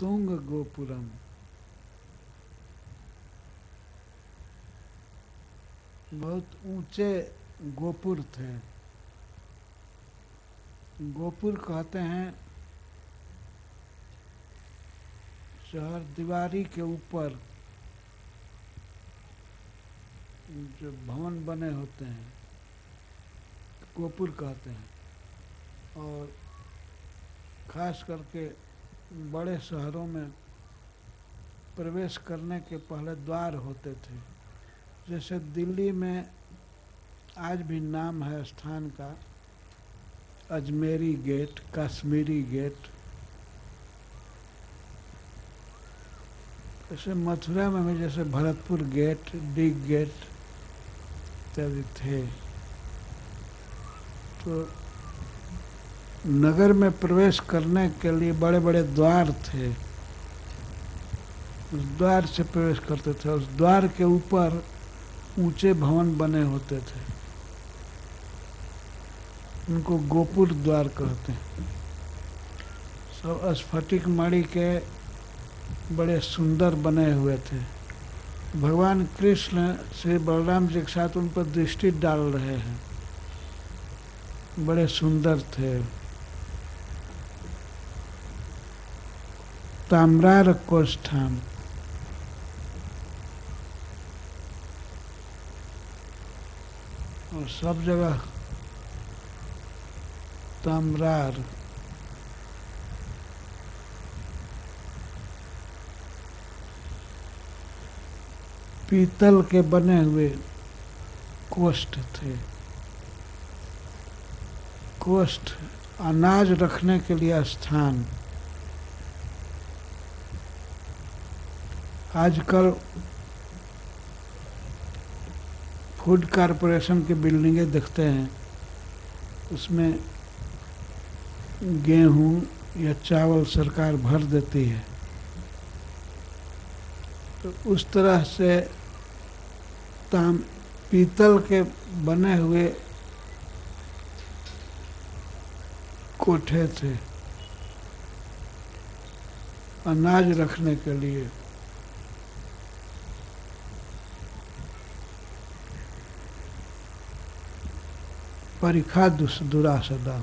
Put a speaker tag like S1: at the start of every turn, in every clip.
S1: तुंग गोपुरम। बहुत ऊंचे गोपुर थे। गोपुर कहते हैं शहर दीवारी के ऊपर जो भवन बने होते हैं गोपुर कहते हैं। और खास करके बड़े शहरों में प्रवेश करने के पहले द्वार होते थे। जैसे दिल्ली में आज भी नाम है स्थान का अजमेरी गेट, कश्मीरी गेट। जैसे मथुरा में भी जैसे भरतपुर गेट, डिग गेट इत्यादि थे। तो नगर में प्रवेश करने के लिए बड़े बड़े द्वार थे। उस द्वार से प्रवेश करते थे। उस द्वार के ऊपर ऊंचे भवन बने होते थे, उनको गोपुर द्वार कहते हैं। सब स्फटिक मणि के बड़े सुंदर बने हुए थे। भगवान कृष्ण श्री बलराम जी के साथ उन पर दृष्टि डाल रहे हैं। बड़े सुंदर थे। ताम्रार कोष्ठाम, और सब जगह ताम्रार। पीतल के बने हुए कोष्ठ थे। कोष्ठ अनाज रखने के लिए स्थान। आजकल फूड कॉरपोरेशन की बिल्डिंगें देखते हैं, उसमें गेहूं या चावल सरकार भर देती है। तो उस तरह से पीतल के बने हुए कोठे थे अनाज रखने के लिए। परिखा दुरासदा।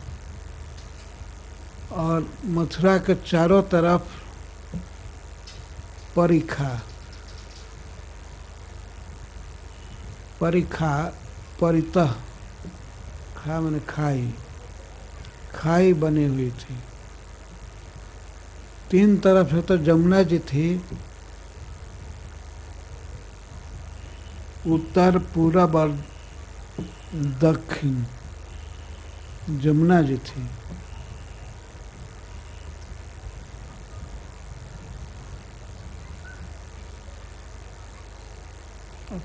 S1: और मथुरा के चारों तरफ परिखा, परिखा परितः, खा मैंने खाई, खाई बनी हुई थी। तीन तरफ से तो जमुना जी थी, उत्तर पूरब और दक्षिण जमुना जी थी।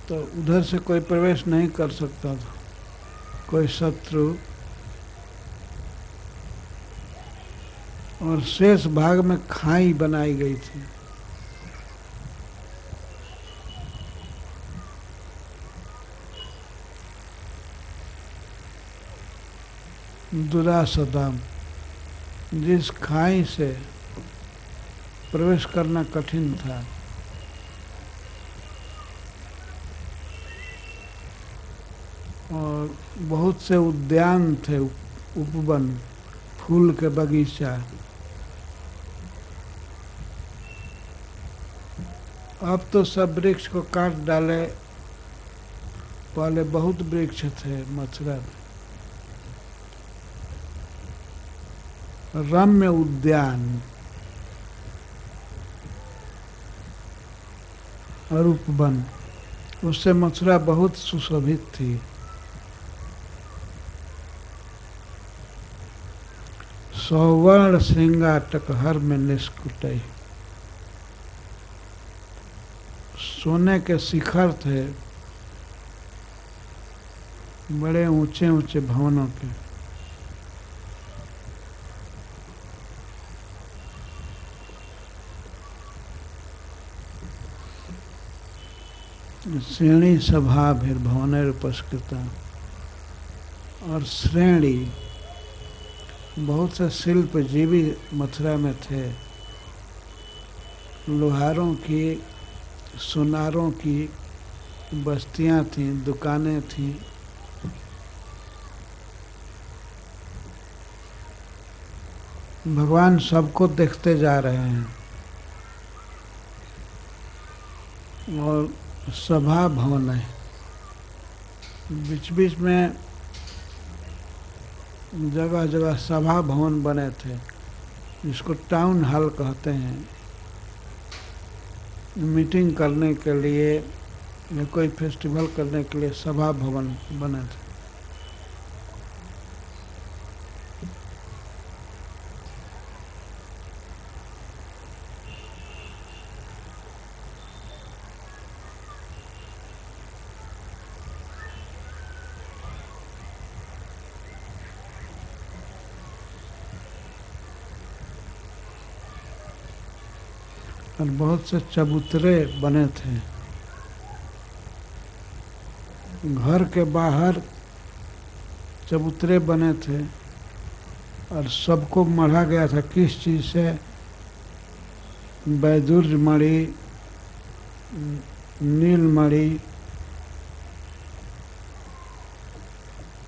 S1: तो उधर से कोई प्रवेश नहीं कर सकता था, कोई शत्रु। और शेष भाग में खाई बनाई गई थी। दुरासदाम, जिस खाई से प्रवेश करना कठिन था। और बहुत से उद्यान थे, उपवन, फूल के बगीचा। अब तो सब वृक्ष को काट डाले, पहले बहुत वृक्ष थे मथुरा में। रम्य उद्यान और उपवन, उससे मथुरा बहुत सुशोभित थी। सौवर्ण श्रृंगाटक हर में निष्कुटई, सोने के शिखर थे, बड़े ऊंचे ऊंचे भवनों के। श्रेणी सभा फिर भवनेर उपस्कृता। और श्रेणी, बहुत से शिल्प जीवी मथुरा में थे। लोहारों की, सुनारों की बस्तियां थीं, दुकानें थीं। भगवान सबको देखते जा रहे हैं और सभा भवन है। बीच बीच में जगह जगह सभा भवन बने थे, जिसको टाउन हॉल कहते हैं। मीटिंग करने के लिए या कोई फेस्टिवल करने के लिए सभा भवन बने थे। और बहुत से चबूतरे बने थे। घर के बाहर चबूतरे बने थे और सबको मढ़ा गया था। किस चीज़ से? वैदुर्य मणि, नीलमणि,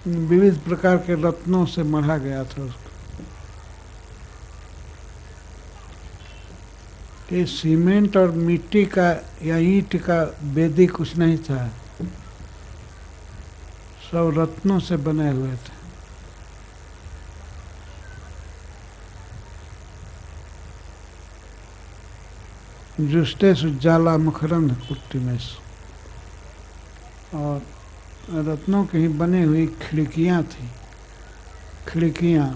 S1: विविध प्रकार के रत्नों से मढ़ा गया था उसको। ये सीमेंट और मिट्टी का या ईंट का वेदी कुछ नहीं था, सब रत्नों से बने हुए थे। जुष्टेषु जाला मकरंद कुट्टिमेषु, और रत्नों की ही बनी हुई खिड़कियां थी। खिड़कियां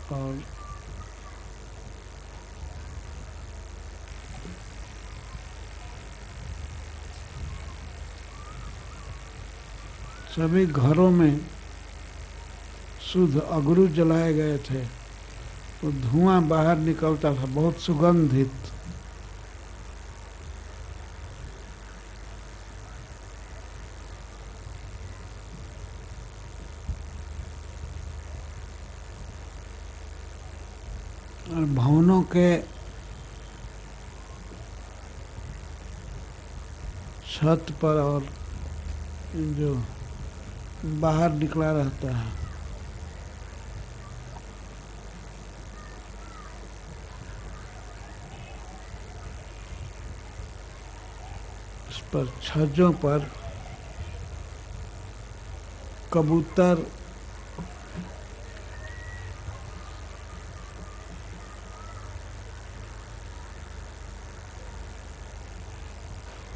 S1: और सभी घरों में शुद्ध अगरू जलाए गए थे। तो धुआं बाहर निकलता था, बहुत सुगंधित। और भवनों के छत पर और जो बाहर निकला रहता है, उस पर छज्जों पर कबूतर,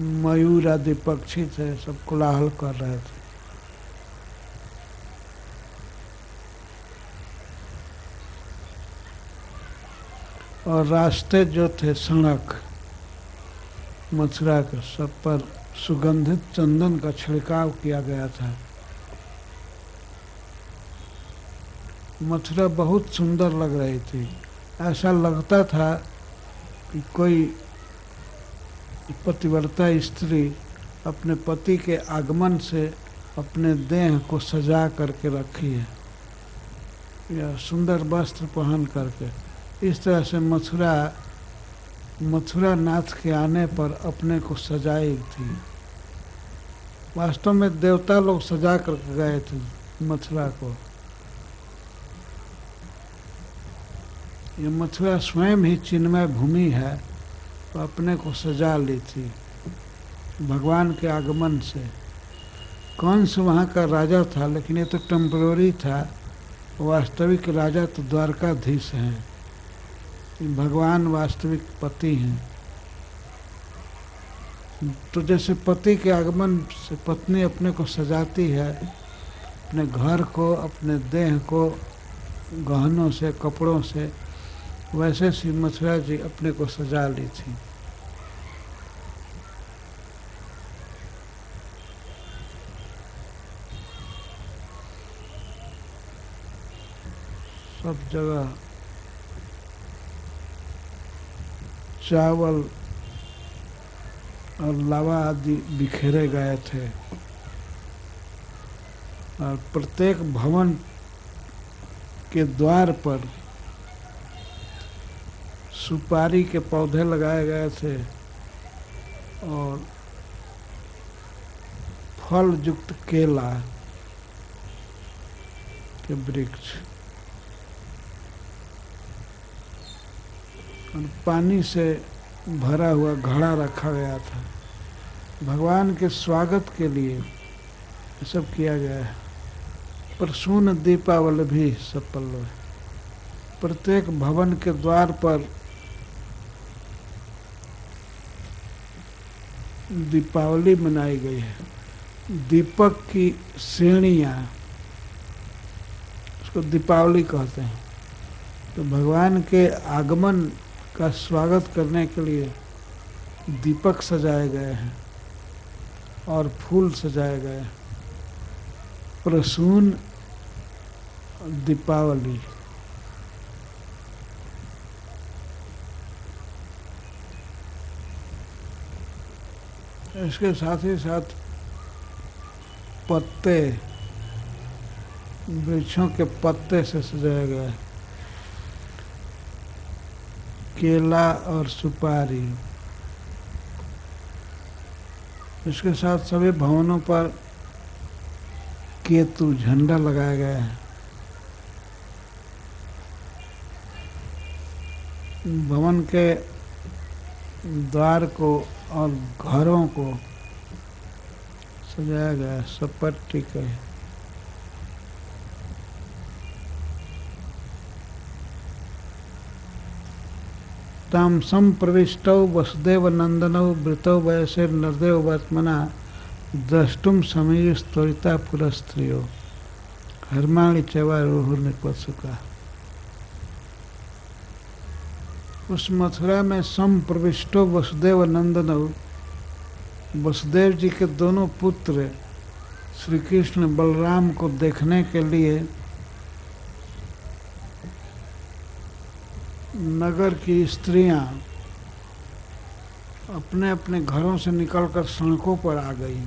S1: मयूर आदि पक्षी थे, सब कोलाहल कर रहे थे। और रास्ते जो थे, सड़क मथुरा के, सब पर सुगंधित चंदन का छिड़काव किया गया था। मथुरा बहुत सुंदर लग रही थी। ऐसा लगता था कि कोई पतिव्रता स्त्री अपने पति के आगमन से अपने देह को सजा करके रखी है, या सुंदर वस्त्र पहन करके। इस तरह से मथुरा नाथ के आने पर अपने को सजाई थी। वास्तव में देवता लोग सजा करके गए थे मथुरा को। ये मथुरा स्वयं ही चिन्मय भूमि है, तो अपने को सजा ली थी भगवान के आगमन से। कंस वहाँ का राजा था, लेकिन ये तो टेम्पररी था। वास्तविक राजा तो द्वारकाधीश हैं, भगवान वास्तविक पति हैं। तो जैसे पति के आगमन से पत्नी अपने को सजाती है, अपने घर को, अपने देह को गहनों से, कपड़ों से, वैसे श्री मथुरा जी अपने को सजा ली थी। सब जगह चावल और लावा आदि बिखेरे गए थे। और प्रत्येक भवन के द्वार पर सुपारी के पौधे लगाए गए थे और फल युक्त केला के वृक्ष, और पानी से भरा हुआ घड़ा रखा गया था। भगवान के स्वागत के लिए ये सब किया गया है। प्रसून दीपावली भी सफल है। प्रत्येक भवन के द्वार पर दीपावली मनाई गई है। दीपक की श्रेणियाँ, उसको दीपावली कहते हैं। तो भगवान के आगमन का स्वागत करने के लिए दीपक सजाए गए हैं और फूल सजाए गए हैं। प्रसून दीपावली। इसके साथ ही साथ पत्ते, वृक्षों के पत्ते से सजाया गया है। केला और सुपारी। इसके साथ सभी भवनों पर केतु झंडा लगाया गया है। भवन के द्वार को और घरों को सजाया गया है। सपट्टी के तामसम प्रविष्टौ वसुदेव नंदनौ वृतौ वयसे नरदेव वर्तमना द्रष्टुम समय त्वरिता पुरस्त्रियो हर्माणि चवारोहुर्निपत्सुका। उस मथुरा में सम प्रविष्टो वसुदेव नंदनौ, वसुदेव जी के दोनों पुत्र श्री कृष्ण बलराम को देखने के लिए नगर की स्त्रियां अपने अपने घरों से निकलकर सड़कों पर आ गई।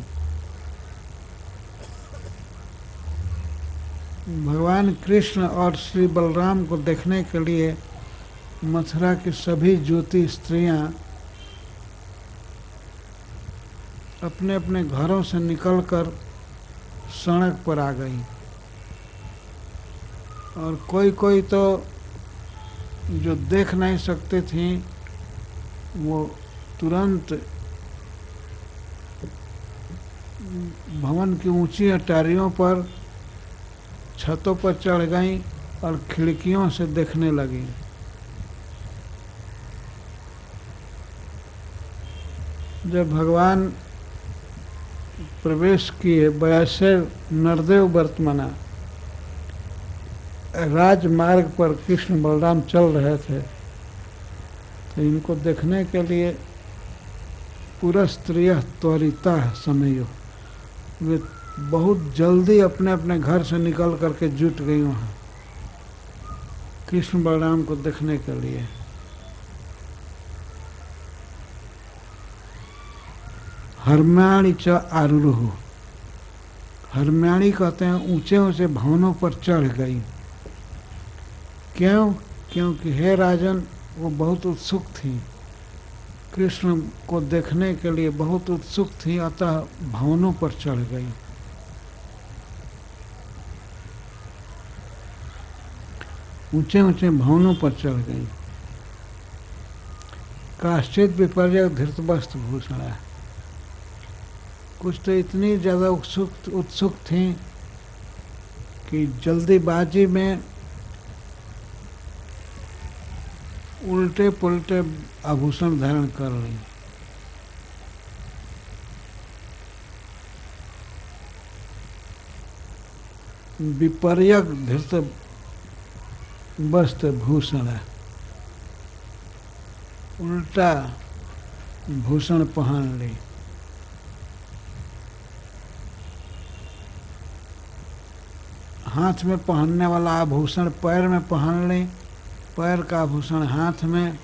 S1: भगवान कृष्ण और श्री बलराम को देखने के लिए मथुरा की सभी ज्योति स्त्रियां अपने अपने घरों से निकलकर सड़क पर आ गई। और कोई कोई तो जो देख नहीं सकते थी वो तुरंत भवन की ऊंची अटारियों पर, छतों पर चढ़ गईं और खिड़कियों से देखने लगी। जब भगवान प्रवेश किए, वैसे नरदेव वर्तमना, राजमार्ग पर कृष्ण बलराम चल रहे थे, तो इनको देखने के लिए पुरस्त्रियः त्वरिता समयो, वे बहुत जल्दी अपने अपने घर से निकल करके जुट गई वहाँ कृष्ण बलराम को देखने के लिए। हर्म्याणि च आरूढ़। हर्म्याणि कहते हैं ऊंचे ऊंचे भवनों पर चढ़ गई। क्यों? क्योंकि हे राजन, वो बहुत उत्सुक थी, कृष्ण को देखने के लिए बहुत उत्सुक थी, अतः भवनों पर चढ़ गई। ऊंचे ऊंचे भवनों पर चढ़ गई। काश्चित विपर्य धृतवस्त्र भूषण। कुछ तो इतनी ज़्यादा उत्सुक थी कि जल्दीबाजी में उल्टे पुल्टे आभूषण धारण कर ली। विपर्यक धृत वस्त्र भूषण, उल्टा भूषण पहन ली। हाथ में पहनने वाला आभूषण पैर में पहन ली, पैर का आभूषण हाथ में,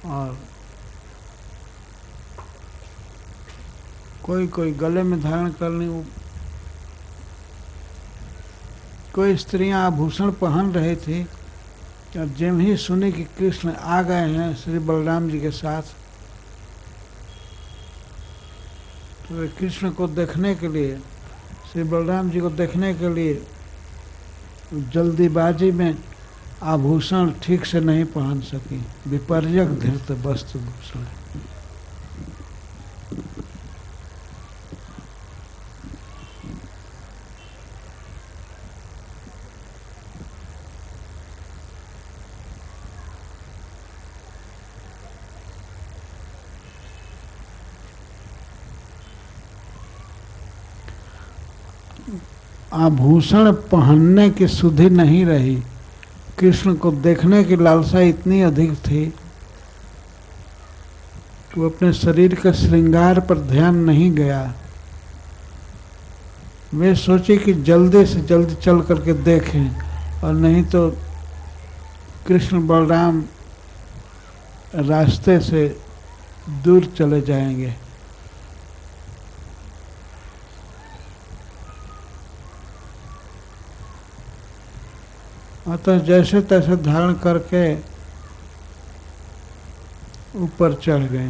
S1: और कोई कोई गले में धारण कर ली। कोई स्त्रियां आभूषण पहन रही थी और जब ही सुनी कि कृष्ण आ गए हैं श्री बलराम जी के साथ, तो वे कृष्ण को देखने के लिए, श्री बलराम जी को देखने के लिए जल्दीबाजी में आभूषण ठीक से नहीं पहन सकी। विपर्यक धृत वस्त्र भूषण। आभूषण पहनने की सुधि नहीं रही, कृष्ण को देखने की लालसा इतनी अधिक थी कि वो अपने शरीर के श्रृंगार पर ध्यान नहीं गया। वे सोचे कि जल्दी से जल्दी चल करके देखें, और नहीं तो कृष्ण बलराम रास्ते से दूर चले जाएंगे। अतः जैसे तैसे धारण करके ऊपर चढ़ गए।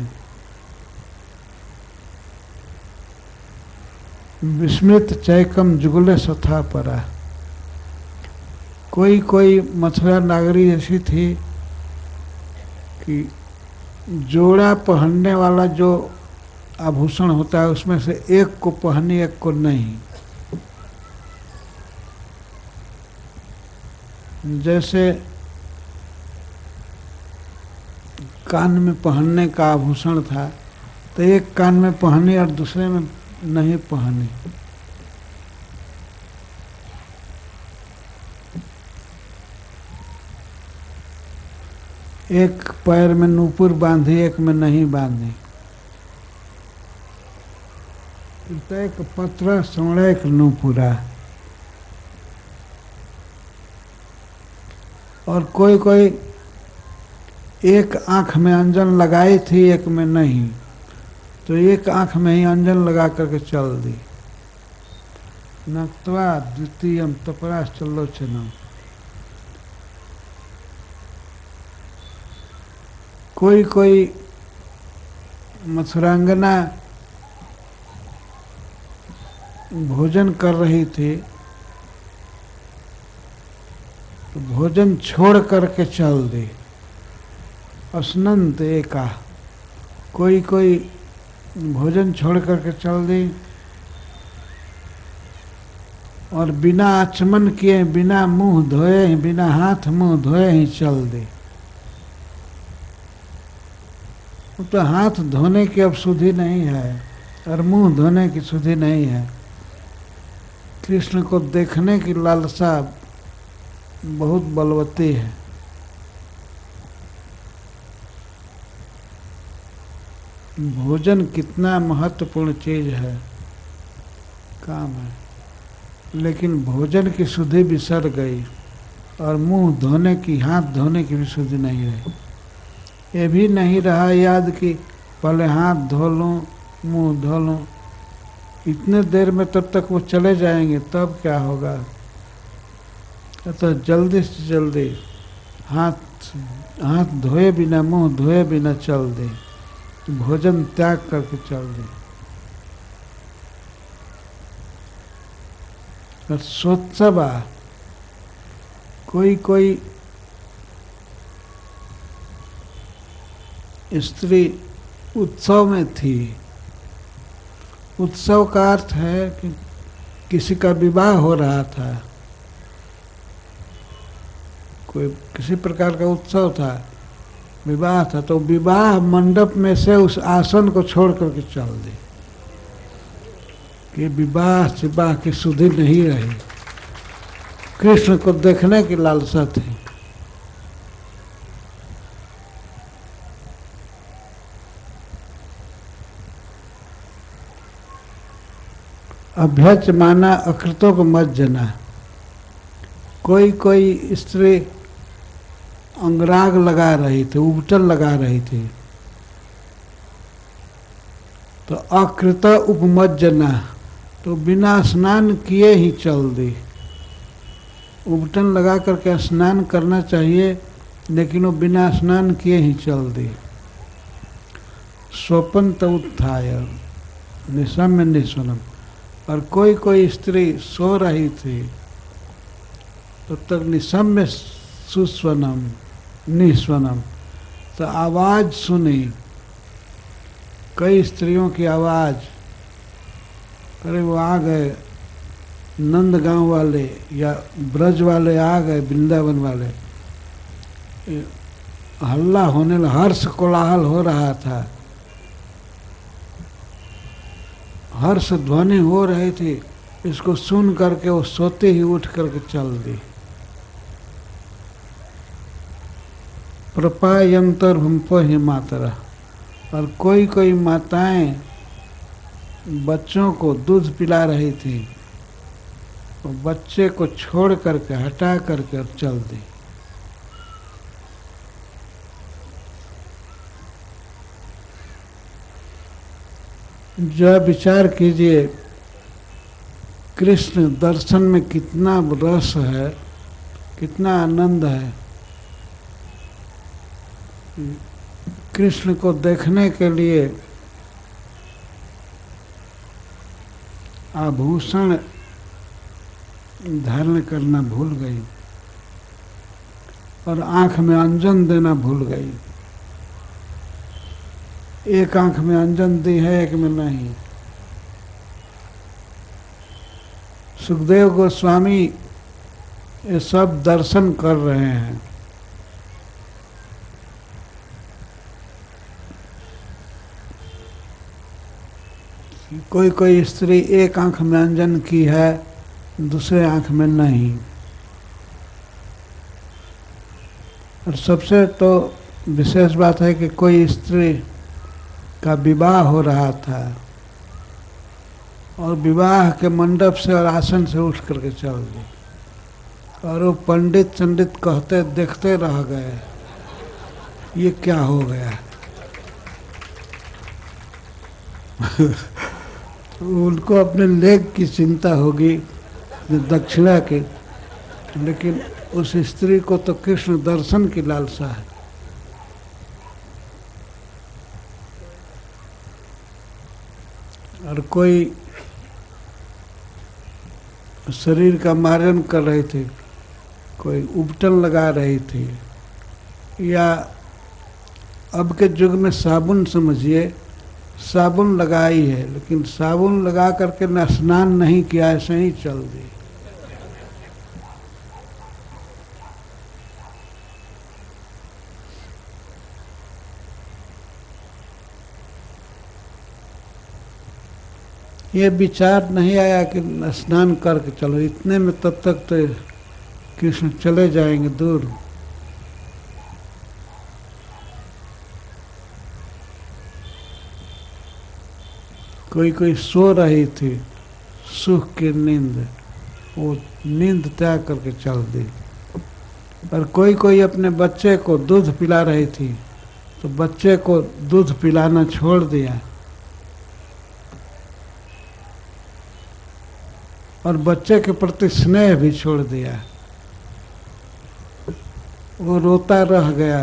S1: विस्मृत चैकम जुगले सथा परा। कोई मथुरा नागरी ऐसी थी कि जोड़ा पहनने वाला जो आभूषण होता है उसमें से एक को पहनी एक को नहीं। जैसे कान में पहनने का आभूषण था तो एक कान में पहनी और दूसरे में नहीं पहनी। एक पैर में नूपुर बांधी, एक में नहीं बांधी। एक पत्र सोड़ेक नूपुरा। और कोई एक आंख में अंजन लगाई थी, एक में नहीं, तो एक आंख में ही अंजन लगा करके चल दी। नक्त्वा द्वितीयम तपराश्चलोचनम। कोई मथुरांगना भोजन कर रही थी तो भोजन छोड़ करके चल दी। असनंत एका। कोई भोजन छोड़ करके चल दी और बिना आचमन किए, बिना मुंह धोए, बिना हाथ मुंह धोए ही चल दी। तो हाथ धोने की अब सुधि नहीं है और मुंह धोने की सुधि नहीं है। कृष्ण को देखने की लालसा बहुत बलवती है। भोजन कितना महत्वपूर्ण चीज है, काम है, लेकिन भोजन की सुधि बिसर गई और मुंह धोने की, हाथ धोने की भी सुधि नहीं रही। ये भी नहीं रहा याद कि पहले हाथ धो लूँ, मुंह धो लूँ। इतने देर में तब तक वो चले जाएंगे, तब क्या होगा। तो जल्दी से जल्दी हाथ धोए बिना, मुंह धोए बिना चल दे, भोजन त्याग करके चल दे। और सोत्सवा। कोई स्त्री उत्सव में थी। उत्सव का अर्थ है कि किसी का विवाह हो रहा था, कोई किसी प्रकार का उत्सव था, विवाह था, तो विवाह मंडप में से उस आसन को छोड़ करके चल दी कि विवाह की सुधि नहीं रही। कृष्ण को देखने की लालसा थी। अभ्यच माना अकृतों को मत जना। कोई स्त्री अंगराग लगा रही थी, उबटन लगा रही थी, तो अकृत उपमज्जना, तो बिना स्नान किए ही चल दी। उबटन लगा करके स्नान करना चाहिए, लेकिन वो बिना स्नान किए ही चल दी। स्वपंत उत्थाय निशम्य निस्वनम। और कोई कोई स्त्री सो रही थी तो तब निशम्य सुस्वनम निस्वनम, तो आवाज सुनी, कई स्त्रियों की आवाज, अरे वो आ गए नंदगांव वाले या ब्रज वाले आ गए, वृंदावन वाले। हल्ला होने लगा, हर्ष कोलाहल हो रहा था, हर्ष ध्वनि हो रही थी। इसको सुन करके वो सोते ही उठ करके चल दी। प्रपायंतर भूमप ही मातरा। और कोई कोई माताएं बच्चों को दूध पिला रही थी, वो बच्चे को छोड़ करके हटा करके और चल दी। जो विचार कीजिए, कृष्ण दर्शन में कितना रस है, कितना आनंद है। कृष्ण को देखने के लिए आभूषण धारण करना भूल गई और आंख में अंजन देना भूल गई। एक आंख में अंजन दी है, एक में नहीं। सुखदेव गोस्वामी ये सब दर्शन कर रहे हैं। कोई कोई स्त्री एक आंख में अंजन की है, दूसरे आंख में नहीं। और सबसे तो विशेष बात है कि कोई स्त्री का विवाह हो रहा था और विवाह के मंडप से और आसन से उठ करके चल दी, और वो पंडित चंडित कहते देखते रह गए, ये क्या हो गया। उनको अपने लेग की चिंता होगी, दक्षिणा की, लेकिन उस स्त्री को तो कृष्ण दर्शन की लालसा है। और कोई शरीर का मार्जन कर रही थी, कोई उबटन लगा रही थी, या अब के युग में साबुन समझिए, साबुन लगाई है लेकिन साबुन लगा करके न स्नान नहीं किया, ऐसे ही चल दी। ये विचार नहीं आया कि स्नान करके चलो, इतने में तब तक तो कृष्ण चले जाएंगे दूर। कोई कोई सो रही थी सुख की नींद, वो नींद त्याग करके चल दी। और कोई कोई अपने बच्चे को दूध पिला रही थी तो बच्चे को दूध पिलाना छोड़ दिया और बच्चे के प्रति स्नेह भी छोड़ दिया। वो रोता रह गया,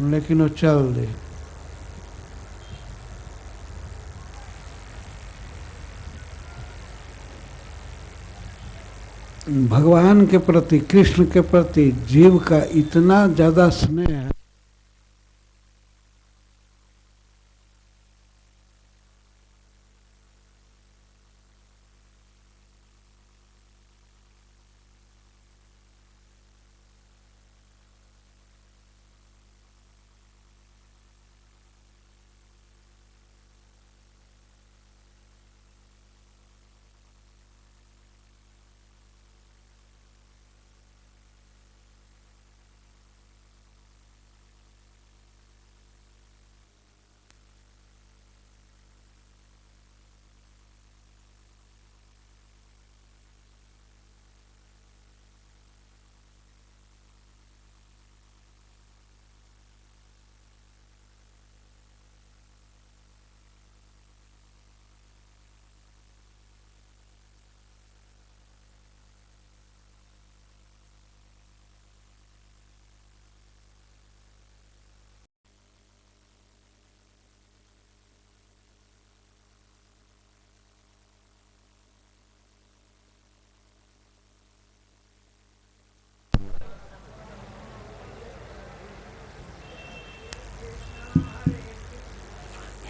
S1: लेकिन वो चल दी। भगवान के प्रति, कृष्ण के प्रति जीव का इतना ज्यादा स्नेह है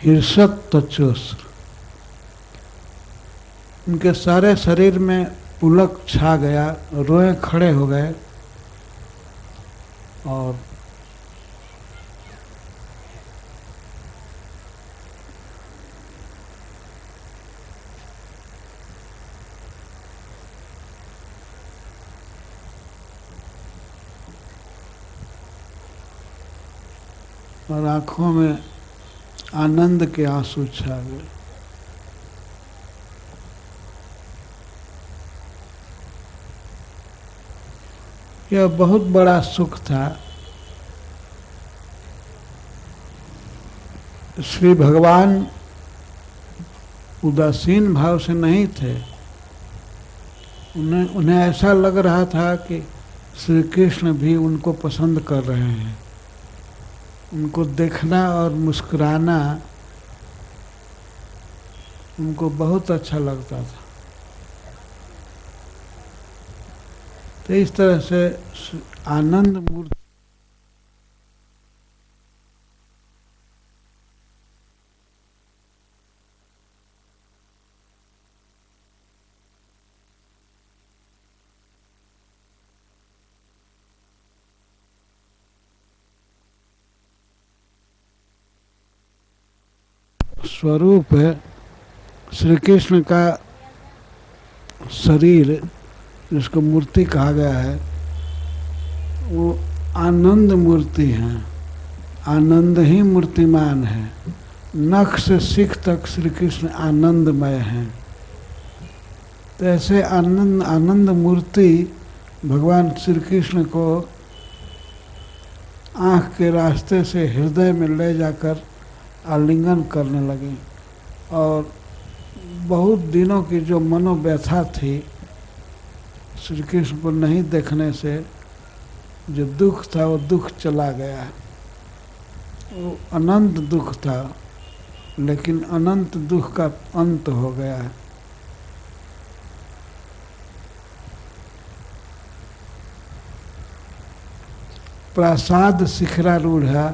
S1: हिर्षत तचोस्र, उनके सारे शरीर में पुलक छा गया, रोए खड़े हो गए और आंखों में आनंद के आंसू छा गए। यह बहुत बड़ा सुख था। श्री भगवान उदासीन भाव से नहीं थे। उन्हें ऐसा लग रहा था कि श्री कृष्ण भी उनको पसंद कर रहे हैं। उनको देखना और मुस्कुराना उनको बहुत अच्छा लगता था। तो इस तरह से आनंद मूर्ति स्वरूप है। श्री कृष्ण का शरीर जिसको मूर्ति कहा गया है वो आनंद मूर्ति है। आनंद ही मूर्तिमान है। नख से सिख तक श्री कृष्ण आनंदमय हैं। तो ऐसे आनंद मूर्ति भगवान श्री कृष्ण को आँख के रास्ते से हृदय में ले जाकर आलिंगन करने लगे और बहुत दिनों की जो मनोव्यथा थी श्री कृष्ण को नहीं देखने से, जो दुख था वो दुख चला गया। वो अनंत दुख था लेकिन अनंत दुख का अंत हो गया है। प्रासाद शिखरारूढ़ा,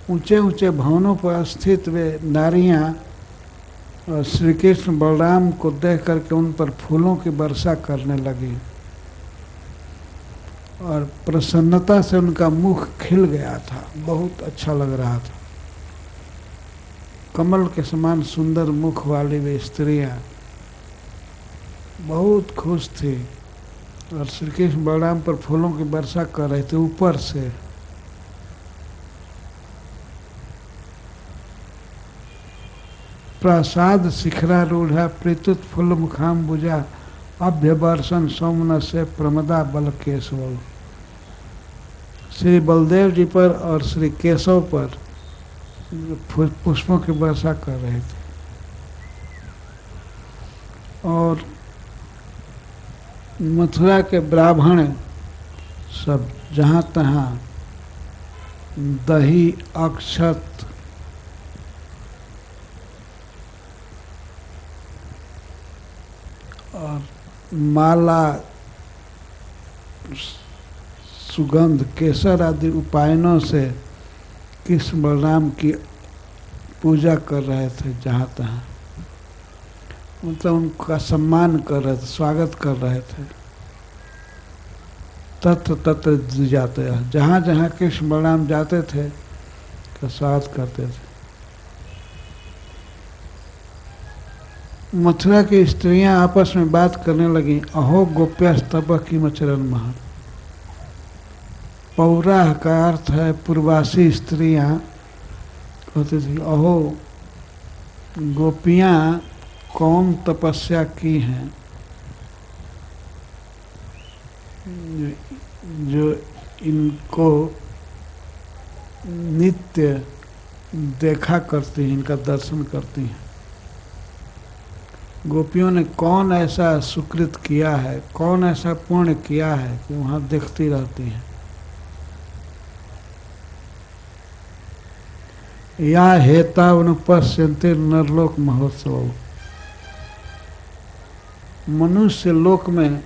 S1: ऊंचे ऊंचे भवनों पर स्थित वे नारियां और श्री कृष्ण बलराम को देख करके उन पर फूलों की वर्षा करने लगी और प्रसन्नता से उनका मुख खिल गया था। बहुत अच्छा लग रहा था। कमल के समान सुंदर मुख वाली वे स्त्रियां बहुत खुश थी और श्री कृष्ण बलराम पर फूलों की वर्षा कर रहे थे ऊपर से। प्रासाद शिखरारूढ़ा प्रीतुत फुल मुखाम्बुजा अभ्यवर्षण सोमन से प्रमदा बल केशव। श्री बलदेव जी पर और श्री केशव पर पुष्पों की वर्षा कर रहे थे और मथुरा के ब्राह्मण सब जहाँ तहाँ दही अक्षत और माला सुगंध केसर आदि उपायनों से कृष्ण बलराम की पूजा कर रहे थे। जहाँ तहाँ मतलब उनका सम्मान कर रहे थे, स्वागत कर रहे थे। तत्र तत्र जाते, जहाँ जहाँ कृष्ण बलराम जाते थे तो स्वागत करते थे। मथुरा की स्त्रियां आपस में बात करने लगी। अहो गोप्यस्तव की मचरन महा। पौराह का अर्थ है पूर्वासी स्त्रियां कहती थी, अहो गोपियां कौन तपस्या की हैं जो इनको नित्य देखा करती हैं, इनका दर्शन करती हैं। गोपियों ने कौन ऐसा सुकृत किया है, कौन ऐसा पुण्य किया है कि वहाँ देखती रहती हैं। या हेता पश्यन्ते नरलोक महोत्सव। मनुष्य लोक में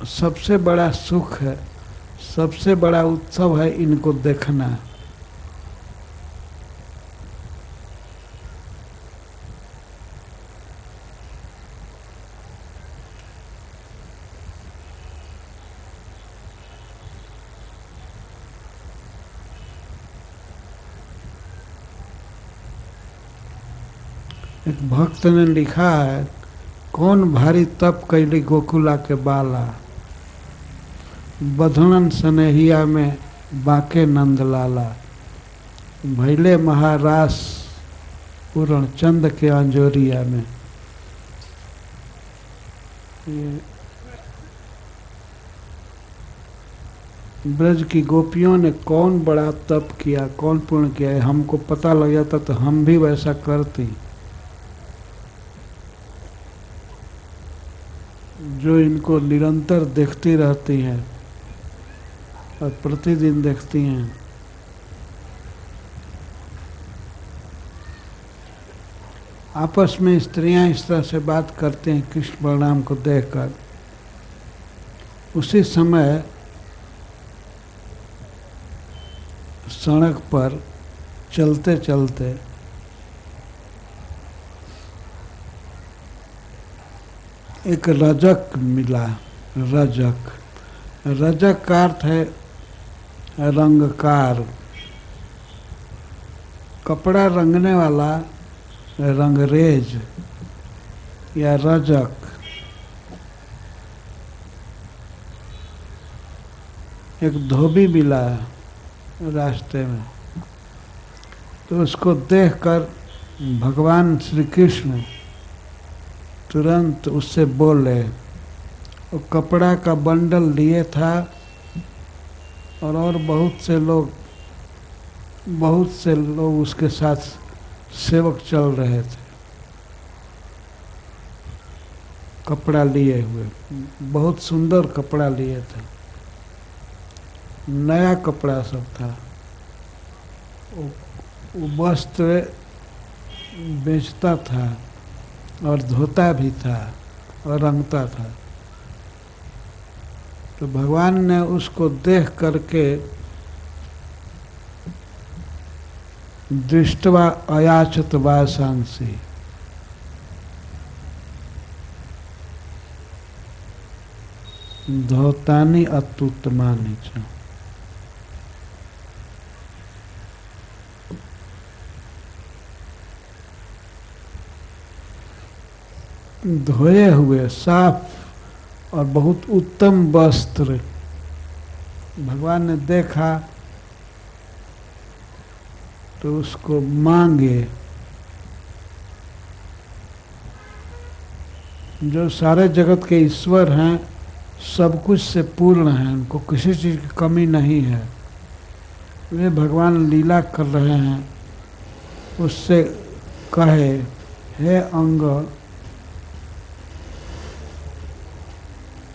S1: सबसे बड़ा सुख है, सबसे बड़ा उत्सव है इनको देखना। एक भक्त ने लिखा है, कौन भारी तप कैली गोकुला के बाला, बधुनन सनेहिया में बाके नंदलाला, भैले महारास पूर्ण चंद के अंजोरिया में। ब्रज की गोपियों ने कौन बड़ा तप किया, कौन पूर्ण किया है, हमको पता लग जाता तो हम भी वैसा करती। जो इनको निरंतर देखती रहती हैं और प्रतिदिन देखती हैं। आपस में स्त्रियां इस तरह से बात करते हैं कृष्ण बलराम को देखकर। उसी समय सड़क पर चलते चलते एक रजक मिला। रजक, रजक का अर्थ है रंगकार, कपड़ा रंगने वाला, रंगरेज या रजक। एक धोबी मिला रास्ते में, तो उसको देखकर भगवान श्री कृष्ण तुरंत उससे बोले। वो कपड़ा का बंडल लिए था और बहुत से लोग उसके साथ सेवक चल रहे थे कपड़ा लिए हुए। बहुत सुंदर कपड़ा लिए थे, नया कपड़ा सब था। वो वस्त्र बेचता था और धोता भी था और रंगता था। तो भगवान ने उसको देख करके दृष्टवा अयाचत वासांसी, धौतानी अत्युत्तमानि च। धोए हुए साफ और बहुत उत्तम वस्त्र भगवान ने देखा तो उसको मांगे। जो सारे जगत के ईश्वर हैं, सब कुछ से पूर्ण हैं, उनको किसी चीज़ की कमी नहीं है। वे भगवान लीला कर रहे हैं। उससे कहे, हे अंग,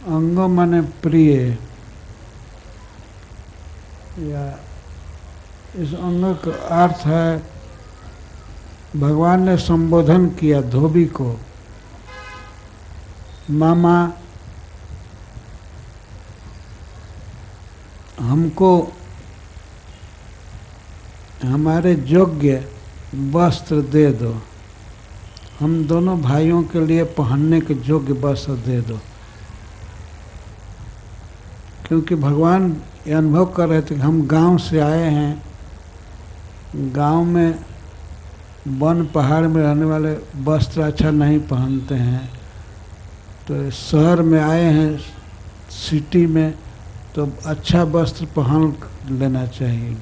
S1: अंग माने प्रिय, या इस अंग का अर्थ है, भगवान ने संबोधन किया धोबी को, मामा हमको हमारे योग्य वस्त्र दे दो, हम दोनों भाइयों के लिए पहनने के योग्य वस्त्र दे दो। क्योंकि भगवान ये अनुभव कर रहे थे कि हम गांव से आए हैं, गांव में वन पहाड़ में रहने वाले वस्त्र अच्छा नहीं पहनते हैं, तो शहर में आए हैं सिटी में, तो अच्छा वस्त्र पहन लेना चाहिए।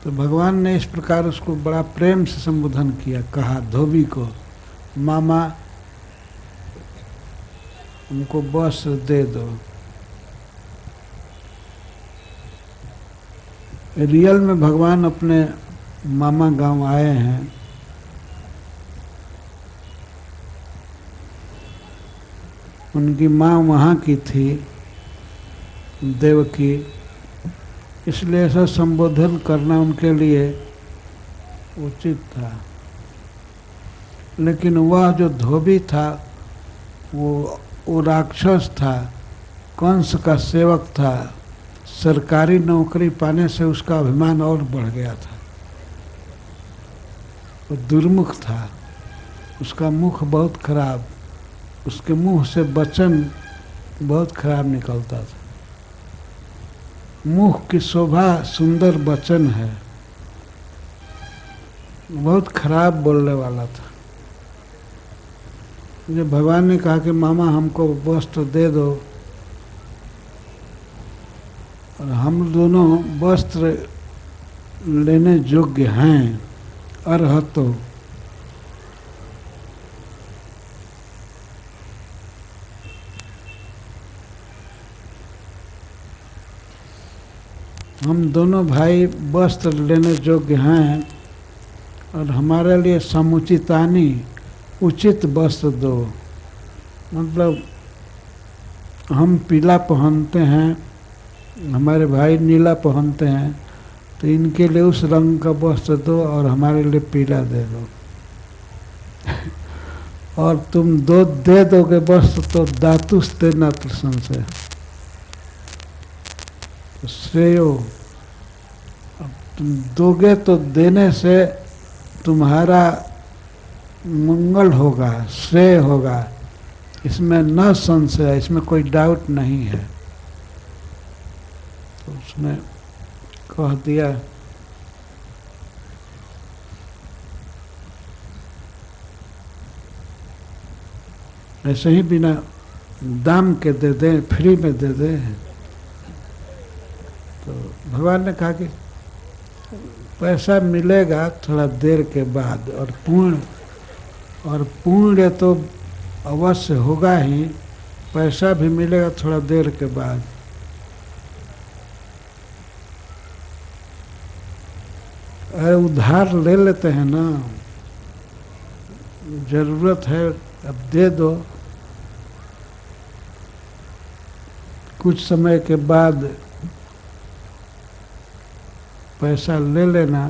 S1: तो भगवान ने इस प्रकार उसको बड़ा प्रेम से संबोधन किया, कहा धोबी को, मामा हमको वस्त्र दे दो। रियल में भगवान अपने मामा गांव आए हैं। उनकी माँ वहाँ की थी, देवकी, इसलिए ऐसा संबोधन करना उनके लिए उचित था। लेकिन वह जो धोबी था वो राक्षस था, कंस का सेवक था। सरकारी नौकरी पाने से उसका अभिमान और बढ़ गया था। वो दुर्मुख था, उसका मुख बहुत खराब, उसके मुंह से वचन बहुत खराब निकलता था। मुख की शोभा सुंदर वचन है, बहुत खराब बोलने वाला था। जब भगवान ने कहा कि मामा हमको वस्त्र दे दो, और हम दोनों वस्त्र लेने योग्य हैं, अर्हतो, हम दोनों भाई वस्त्र लेने योग्य हैं और हमारे लिए समुचितानी उचित वस्त्र दो। मतलब हम पीला पहनते हैं, हमारे भाई नीला पहनते हैं, तो इनके लिए उस रंग का वस्त्र दो और हमारे लिए पीला दे दो। और तुम दो दे दोगे वस्त्र तो धातुस्ते नत्र संशय, तो श्रेयो, अब तुम दोगे तो देने से तुम्हारा मंगल होगा, श्रेय होगा, इसमें न संशय, इसमें कोई डाउट नहीं है। तो उसने कह दिया ऐसे ही बिना दाम के दे दें, फ्री में दे दें। तो भगवान ने कहा कि पैसा मिलेगा थोड़ा देर के बाद, और पुण्य तो अवश्य होगा ही, पैसा भी मिलेगा थोड़ा देर के बाद। अरे उधार ले लेते हैं ना, जरूरत है अब दे दो, कुछ समय के बाद पैसा ले लेना।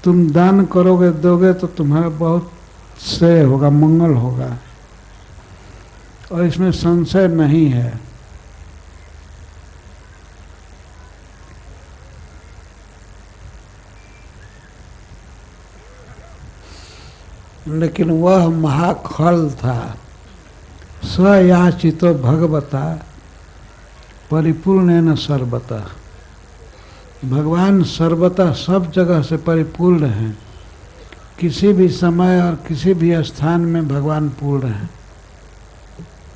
S1: तुम दान करोगे, दोगे तो तुम्हारा बहुत श्रेय होगा, मंगल होगा, और इसमें संशय नहीं है। लेकिन वह महाखल था, स्वयाचितो भगवता परिपूर्णेन सर्वता। भगवान सर्वता सब जगह से परिपूर्ण हैं, किसी भी समय और किसी भी स्थान में भगवान पूर्ण हैं,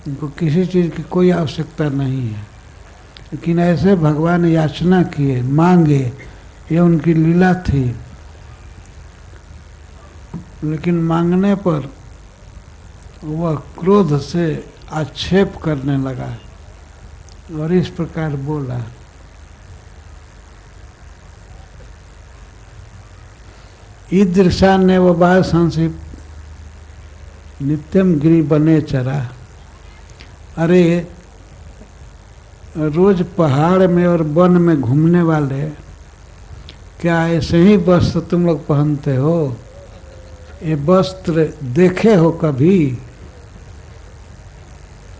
S1: उनको किसी चीज़ की कोई आवश्यकता नहीं है। लेकिन ऐसे भगवान याचना किए, मांगे, ये उनकी लीला थी। लेकिन मांगने पर वह क्रोध से आक्षेप करने लगा और इस प्रकार बोला, ईदृशा ने वो बात संसिप नित्यम गिरी बने चरा। अरे रोज पहाड़ में और वन में घूमने वाले, क्या ऐसे ही वस्त्र तुम लोग पहनते हो? ये वस्त्र देखे हो कभी?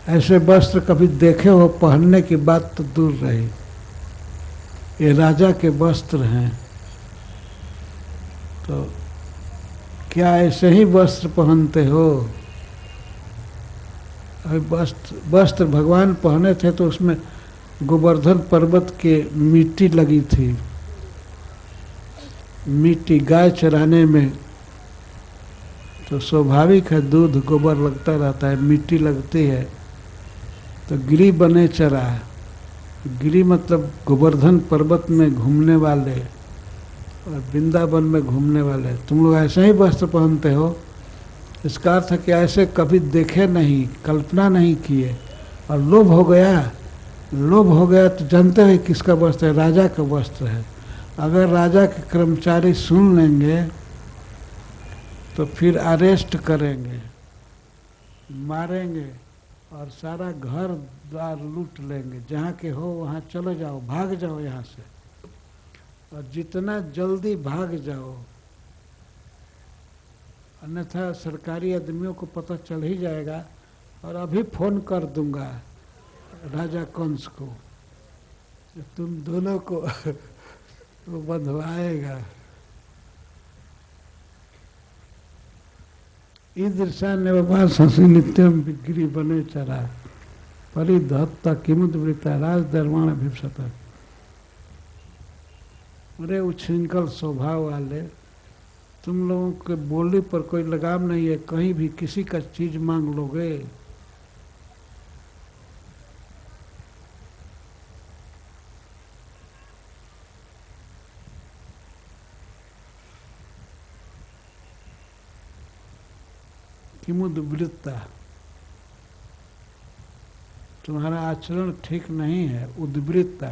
S1: ऐसे वस्त्र कभी देखे हो? पहनने की बात तो दूर रही, ये राजा के वस्त्र हैं। तो क्या ऐसे ही वस्त्र पहनते हो? अभी वस्त्र भगवान पहने थे तो उसमें गोवर्धन पर्वत के मिट्टी लगी थी, मिट्टी गाय चराने में तो स्वाभाविक है, दूध गोबर लगता रहता है, मिट्टी लगती है। तो गिरी बने चरा, गिरी मतलब गोवर्धन पर्वत में घूमने वाले और वृंदावन में घूमने वाले, तुम लोग ऐसे ही वस्त्र पहनते हो। इसका अर्थ है कि ऐसे कभी देखे नहीं, कल्पना नहीं किए, और लोभ हो गया। लोभ हो गया तो जानते हैं किसका वस्त्र है? राजा का वस्त्र है। अगर राजा के कर्मचारी सुन लेंगे तो फिर अरेस्ट करेंगे, मारेंगे और सारा घर द्वार लूट लेंगे। जहाँ के हो वहाँ चले जाओ, भाग जाओ यहाँ से, और जितना जल्दी भाग जाओ, अन्यथा सरकारी आदमियों को पता चल ही जाएगा। और अभी फोन कर दूंगा राजा कंस को, तुम दोनों को वो बंधवाएगा। ईदृशा ने शशि नित्यम गिरी बने चरा, परिधत्ता किमुद्वृता राज दरवाण भिपसता। अरे उच्छृंखल स्वभाव वाले, तुम लोगों के बोली पर कोई लगाम नहीं है, कहीं भी किसी का चीज मांग लोगे। किमुद्वृत्ता, तुम्हारा आचरण ठीक नहीं है। उद्वृत्ता,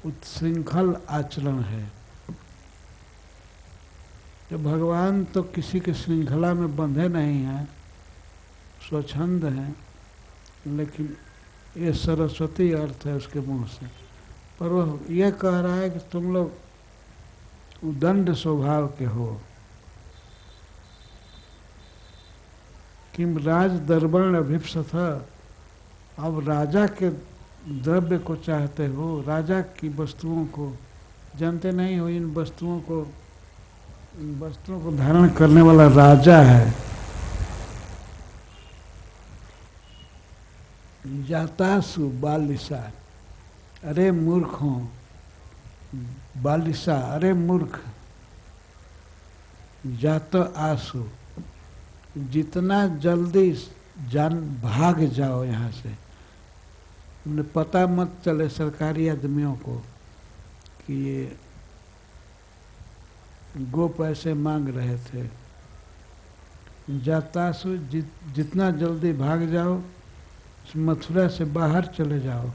S1: उत्शृंखल आचरण है। तो भगवान तो किसी की श्रृंखला में बंधे नहीं हैं, स्वच्छंद हैं, लेकिन ये सरस्वती अर्थ है उसके मुंह से। पर वह यह कह रहा है कि तुम लोग उदंड स्वभाव के हो। किम राज दर्पण अभिप्सथ, अब राजा के द्रव्य को चाहते हो, राजा की वस्तुओं को जानते नहीं हो। इन वस्तुओं को धारण करने वाला राजा है। जातासु बालिसा, अरे मूर्खों, बालिसा अरे मूर्ख, जात आसु, जितना जल्दी जान भाग जाओ यहाँ से। उन्हें पता मत चले सरकारी आदमियों को कि ये गो पैसे मांग रहे थे। जातासु, जितना जल्दी भाग जाओ, मथुरा से बाहर चले जाओ।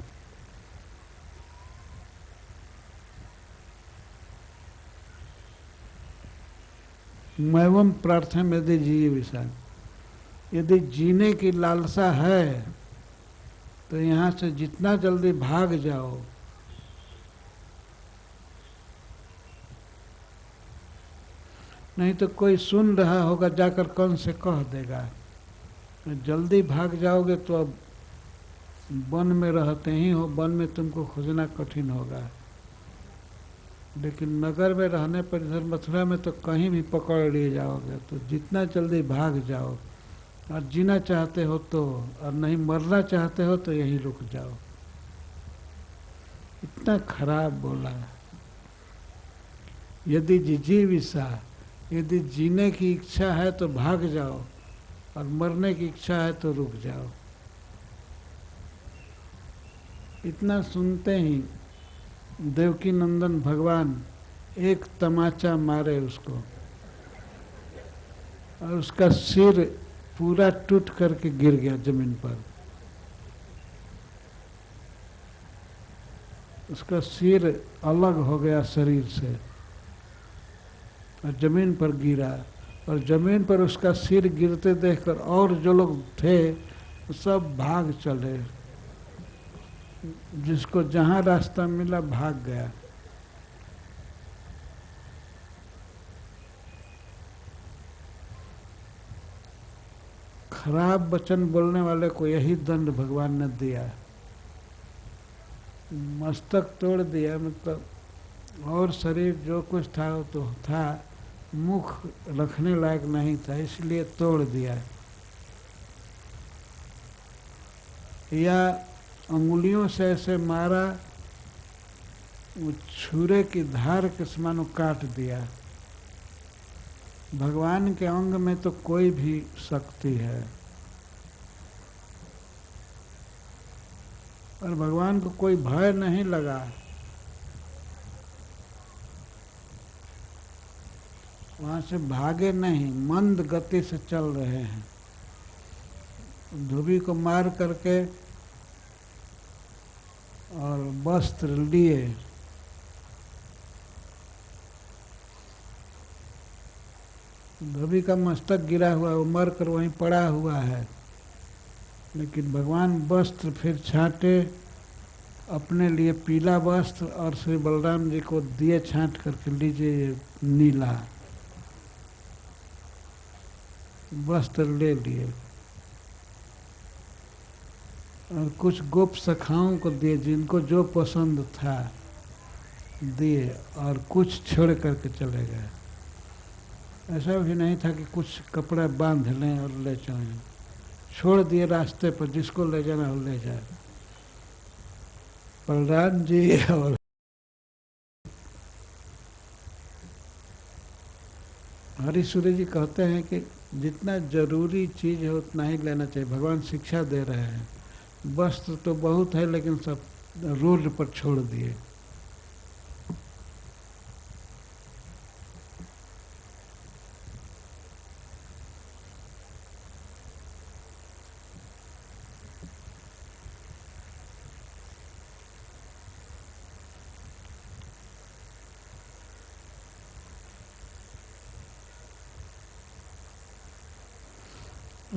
S1: मैवम प्रार्थना यदि जिये विशाल, यदि जीने की लालसा है तो यहाँ से जितना जल्दी भाग जाओ। नहीं तो कोई सुन रहा होगा, जाकर कौन से कह देगा। जल्दी भाग जाओगे तो अब वन में रहते ही हो, वन में तुमको खोजना कठिन होगा। लेकिन नगर में रहने पर, इधर मथुरा में तो कहीं भी पकड़ लिए जाओगे। तो जितना जल्दी भाग जाओ, और जीना चाहते हो तो, और नहीं मरना चाहते हो तो यहीं रुक जाओ। इतना खराब बोला। यदि जिजीविषा, यदि जीने की इच्छा है तो भाग जाओ, और मरने की इच्छा है तो रुक जाओ। इतना सुनते ही देवकी नंदन भगवान एक तमाचा मारे उसको, और उसका सिर पूरा टूट करके गिर गया जमीन पर। उसका सिर अलग हो गया शरीर से और जमीन पर गिरा। और जमीन पर उसका सिर गिरते देखकर और जो लोग थे सब भाग चले। जिसको जहाँ रास्ता मिला भाग गया। खराब वचन बोलने वाले को यही दंड भगवान ने दिया। मस्तक तोड़ दिया, मतलब और शरीर जो कुछ था वो तो था, मुख रखने लायक नहीं था, इसलिए तोड़ दिया। या अंगुलियों से ऐसे मारा, वो छुरे की धार के समान काट दिया। भगवान के अंग में तो कोई भी शक्ति है, और भगवान को कोई भय नहीं लगा। वहां से भागे नहीं, मंद गति से चल रहे हैं। धोबी को मार करके और वस्त्र लिए, धोबी का मस्तक गिरा हुआ, वो मर कर वहीं पड़ा हुआ है। लेकिन भगवान वस्त्र फिर छांटे, अपने लिए पीला वस्त्र, और श्री बलराम जी को दिए छांट करके, लीजिए नीला वस्त्र ले लिए। और कुछ गोप सखाओं को दिए, जिनको जो पसंद था दिए, और कुछ छोड़ करके चले गए। ऐसा भी नहीं था कि कुछ कपड़ा बांध लें और ले चलें, छोड़ दिए रास्ते पर, जिसको ले जाना हो ले जाए। बलराम जी और हरीश्वरी जी कहते हैं कि जितना जरूरी चीज़ है उतना ही लेना चाहिए। भगवान शिक्षा दे रहे हैं, वस्त्र तो बहुत है लेकिन सब रोड पर छोड़ दिए।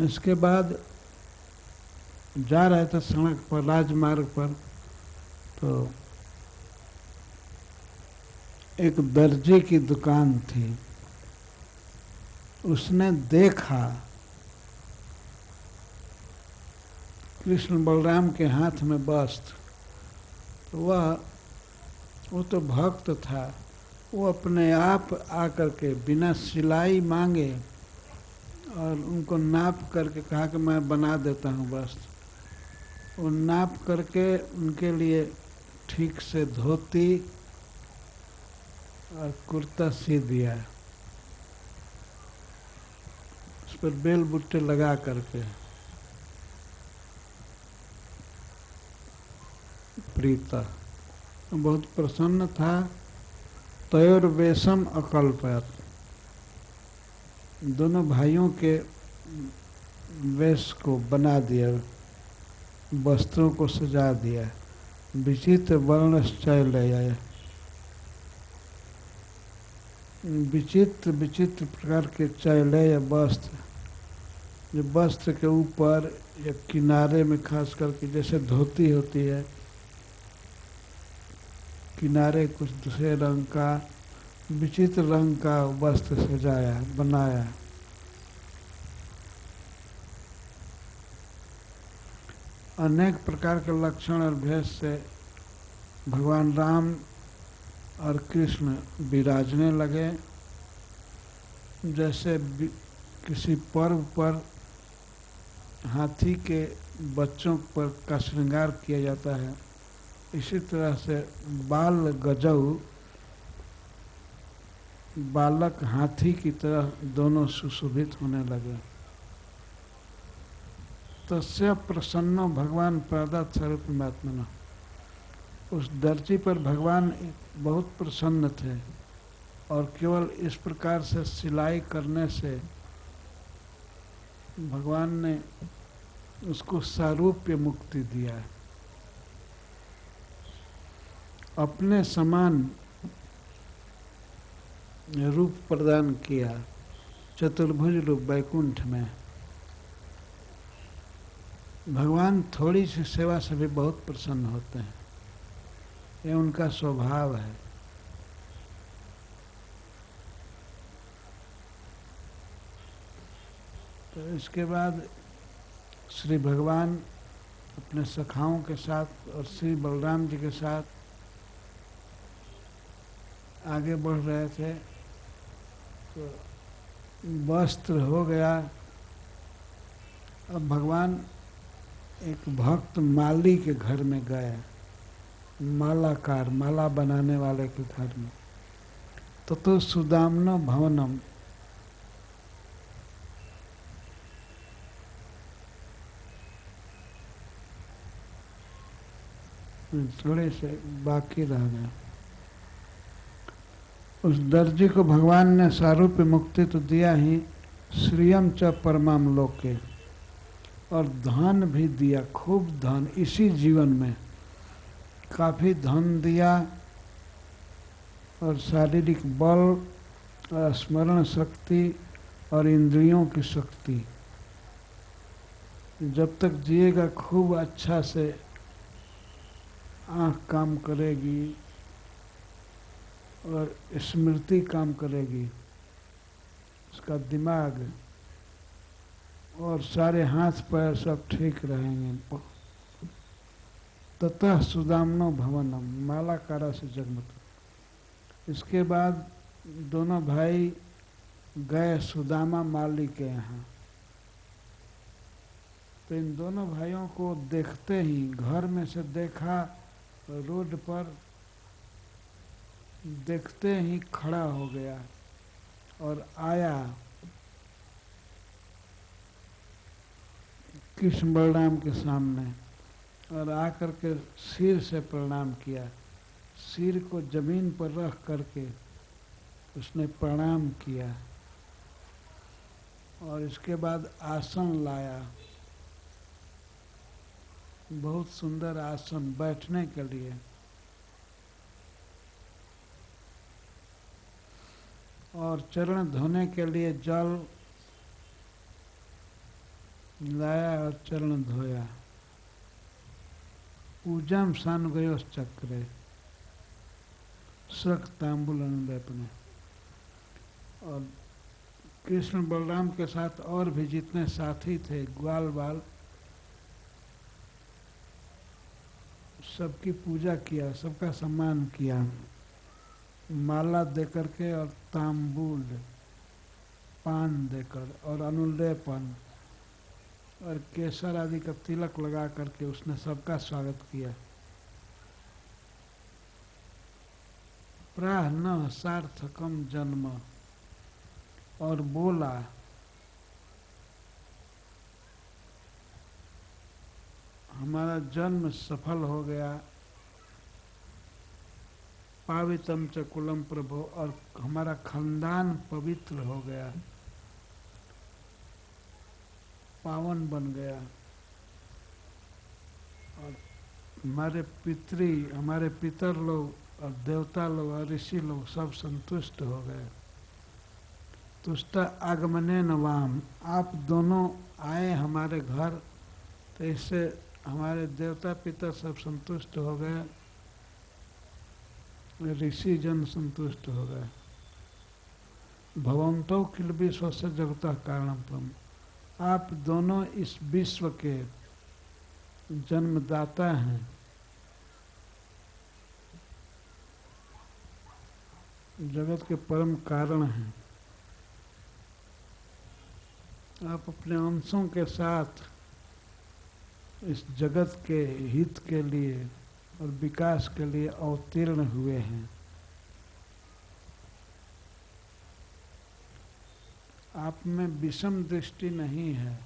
S1: इसके बाद जा रहे थे सड़क पर, राजमार्ग पर, तो एक दर्जी की दुकान थी। उसने देखा कृष्ण बलराम के हाथ में वस्त्र, तो वो तो भक्त था, वो अपने आप आकर के बिना सिलाई मांगे और उनको नाप करके कहा कि मैं बना देता हूँ वस्त्र। वो नाप करके उनके लिए ठीक से धोती और कुर्ता सी दिया, उस पर बेल बुट्टे लगा करके। प्रीता बहुत प्रसन्न था। तयोर्वेशम अकल्पयत, दोनों भाइयों के वेश को बना दिया, वस्त्रों को सजा दिया। विचित्र वर्णश्चय ले आए, विचित्र विचित्र प्रकार के चैलय वस्त्र, जो वस्त्र के ऊपर या किनारे में खास करके जैसे धोती होती है, किनारे कुछ दूसरे रंग का विचित्र रंग का वस्त्र सजाया बनाया। अनेक प्रकार के लक्षण और भेष से भगवान राम और कृष्ण विराजने लगे। जैसे किसी पर्व पर हाथी के बच्चों पर का श्रृंगार किया जाता है, इसी तरह से बाल गजऊ, बालक हाथी की तरह दोनों सुशोभित होने लगे। तस्य प्रसन्नो भगवान प्रदत्त स्वरूप महात्मना, उस दर्जी पर भगवान बहुत प्रसन्न थे और केवल इस प्रकार से सिलाई करने से भगवान ने उसको सारूप्य मुक्ति दिया है। अपने समान रूप प्रदान किया चतुर्भुज रूप वैकुंठ में। भगवान थोड़ी सी सेवा से भी बहुत प्रसन्न होते हैं, ये उनका स्वभाव है। तो इसके बाद श्री भगवान अपने सखाओं के साथ और श्री बलराम जी के साथ आगे बढ़ रहे थे, तो वस्त्र हो गया। अब भगवान एक भक्त माली के घर में गए, मालाकार, माला बनाने वाले के घर में। तो सुदाम्नो भवनम, थोड़े से बाकी रह गए। उस दर्जी को भगवान ने सारूप्य मुक्ति तो दिया ही, श्रियम च परमाम लोके, और धन भी दिया, खूब धन। इसी जीवन में काफ़ी धन दिया और शारीरिक बल और स्मरण शक्ति और इंद्रियों की शक्ति। जब तक जिएगा खूब अच्छा से आँख काम करेगी और स्मृति काम करेगी, उसका दिमाग और सारे हाथ पैर सब ठीक रहेंगे। ततः सुदाम्नो भवनम, मालाकारा से जगमत। इसके बाद दोनों भाई गए सुदामा माली के यहाँ। तो इन दोनों भाइयों को देखते ही, घर में से देखा, रोड पर देखते ही खड़ा हो गया और आया कृष्ण बलराम के सामने और आकर के सिर से प्रणाम किया। सिर को जमीन पर रख करके उसने प्रणाम किया और इसके बाद आसन लाया, बहुत सुंदर आसन बैठने के लिए। और चरण धोने के लिए जल लाया और चरण धोया। पूजम सानुगयोस चक्रे सख तांबुल अनुलेपने। और कृष्ण बलराम के साथ और भी जितने साथी थे, ग्वाल बाल, सबकी पूजा किया, सबका सम्मान किया, माला देकर के और तांबूल पान देकर और अनुलेपन और केसर आदि का तिलक लगा करके उसने सबका स्वागत किया। प्राह न सार्थकम जन्म, और बोला हमारा जन्म सफल हो गया, पावितम च कुलम प्रभो, और हमारा खानदान पवित्र हो गया, पावन बन गया, और हमारे पितर लोग और देवता लोग और ऋषि लोग सब संतुष्ट हो गए। तुष्टा आगमने नवाम, आप दोनों आए हमारे घर, तो इससे हमारे देवता पिता सब संतुष्ट हो गए, ऋषि जन संतुष्ट हो गए। भवंतो किल विश्व से जगतः कारणम, आप दोनों इस विश्व के जन्मदाता हैं, जगत के परम कारण हैं। आप अपने अंशों के साथ इस जगत के हित के लिए और विकास के लिए अवतीर्ण हुए हैं। आप में विषम दृष्टि नहीं है।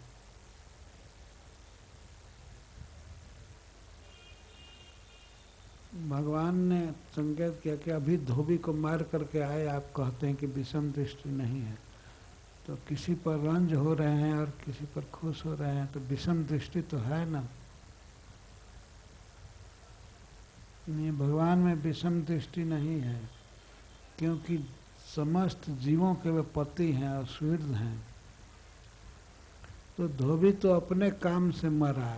S1: भगवान ने संकेत किया कि अभी धोबी को मार करके आए, आप कहते हैं कि विषम दृष्टि नहीं है। तो किसी पर रंज हो रहे हैं और किसी पर खुश हो रहे हैं, तो विषम दृष्टि तो है ना। नहीं, भगवान में विषम दृष्टि नहीं है, क्योंकि समस्त जीवों के वे पति हैं और सुहृद हैं। तो धोबी तो अपने काम से मरा,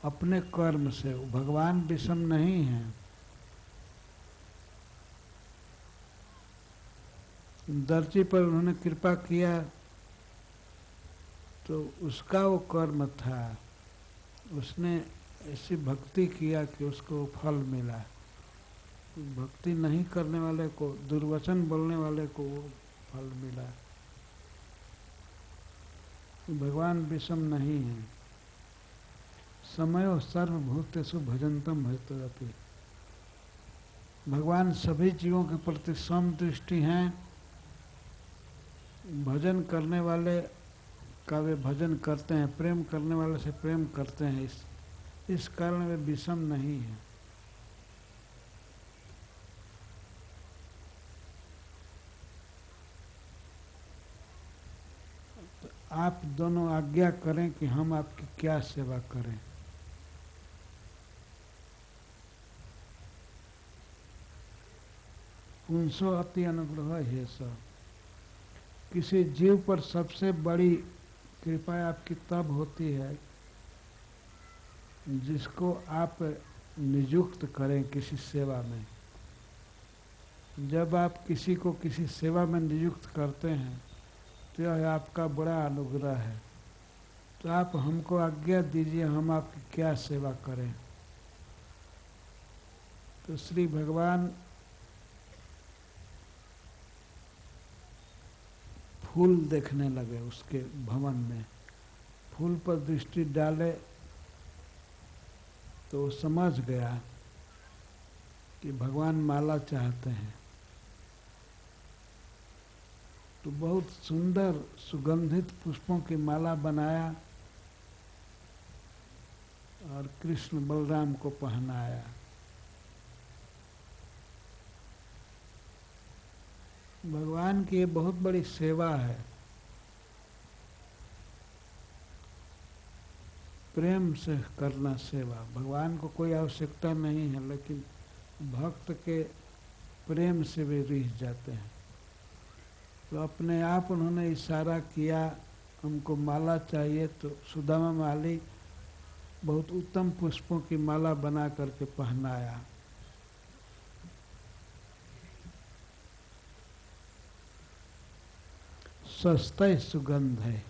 S1: अपने कर्म से। भगवान विषम नहीं है। दर्जी पर उन्होंने कृपा किया तो उसका वो कर्म था, उसने ऐसी भक्ति किया कि उसको फल मिला। भक्ति नहीं करने वाले को, दुर्वचन बोलने वाले को वो फल मिला। भगवान विषम नहीं है। समयो सर्वभूतेषु भजन्तम भजतोरपि, भगवान सभी जीवों के प्रति समदृष्टि हैं। भजन करने वाले का वे भजन करते हैं, प्रेम करने वाले से प्रेम करते हैं। इस कारण वे विषम नहीं है। तो आप दोनों आज्ञा करें कि हम आपकी क्या सेवा करें। पुंसो अति अनुग्रह है सब। किसी जीव पर सबसे बड़ी कृपा आपकी तब होती है जिसको आप नियुक्त करें किसी सेवा में। जब आप किसी को किसी सेवा में नियुक्त करते हैं तो यह आपका बड़ा अनुग्रह है। तो आप हमको आज्ञा दीजिए, हम आपकी क्या सेवा करें। तो श्री भगवान फूल देखने लगे उसके भवन में। फूल पर दृष्टि डाले तो वो समझ गया कि भगवान माला चाहते हैं। तो बहुत सुंदर सुगंधित पुष्पों की माला बनाया और कृष्ण बलराम को पहनाया। भगवान की ये बहुत बड़ी सेवा है। प्रेम से करना सेवा। भगवान को कोई आवश्यकता नहीं है, लेकिन भक्त के प्रेम से वे रिझ जाते हैं। तो अपने आप उन्होंने इशारा किया, हमको माला चाहिए, तो सुदामा माली बहुत उत्तम पुष्पों की माला बना करके पहनाया। सस्ता सुगंध है।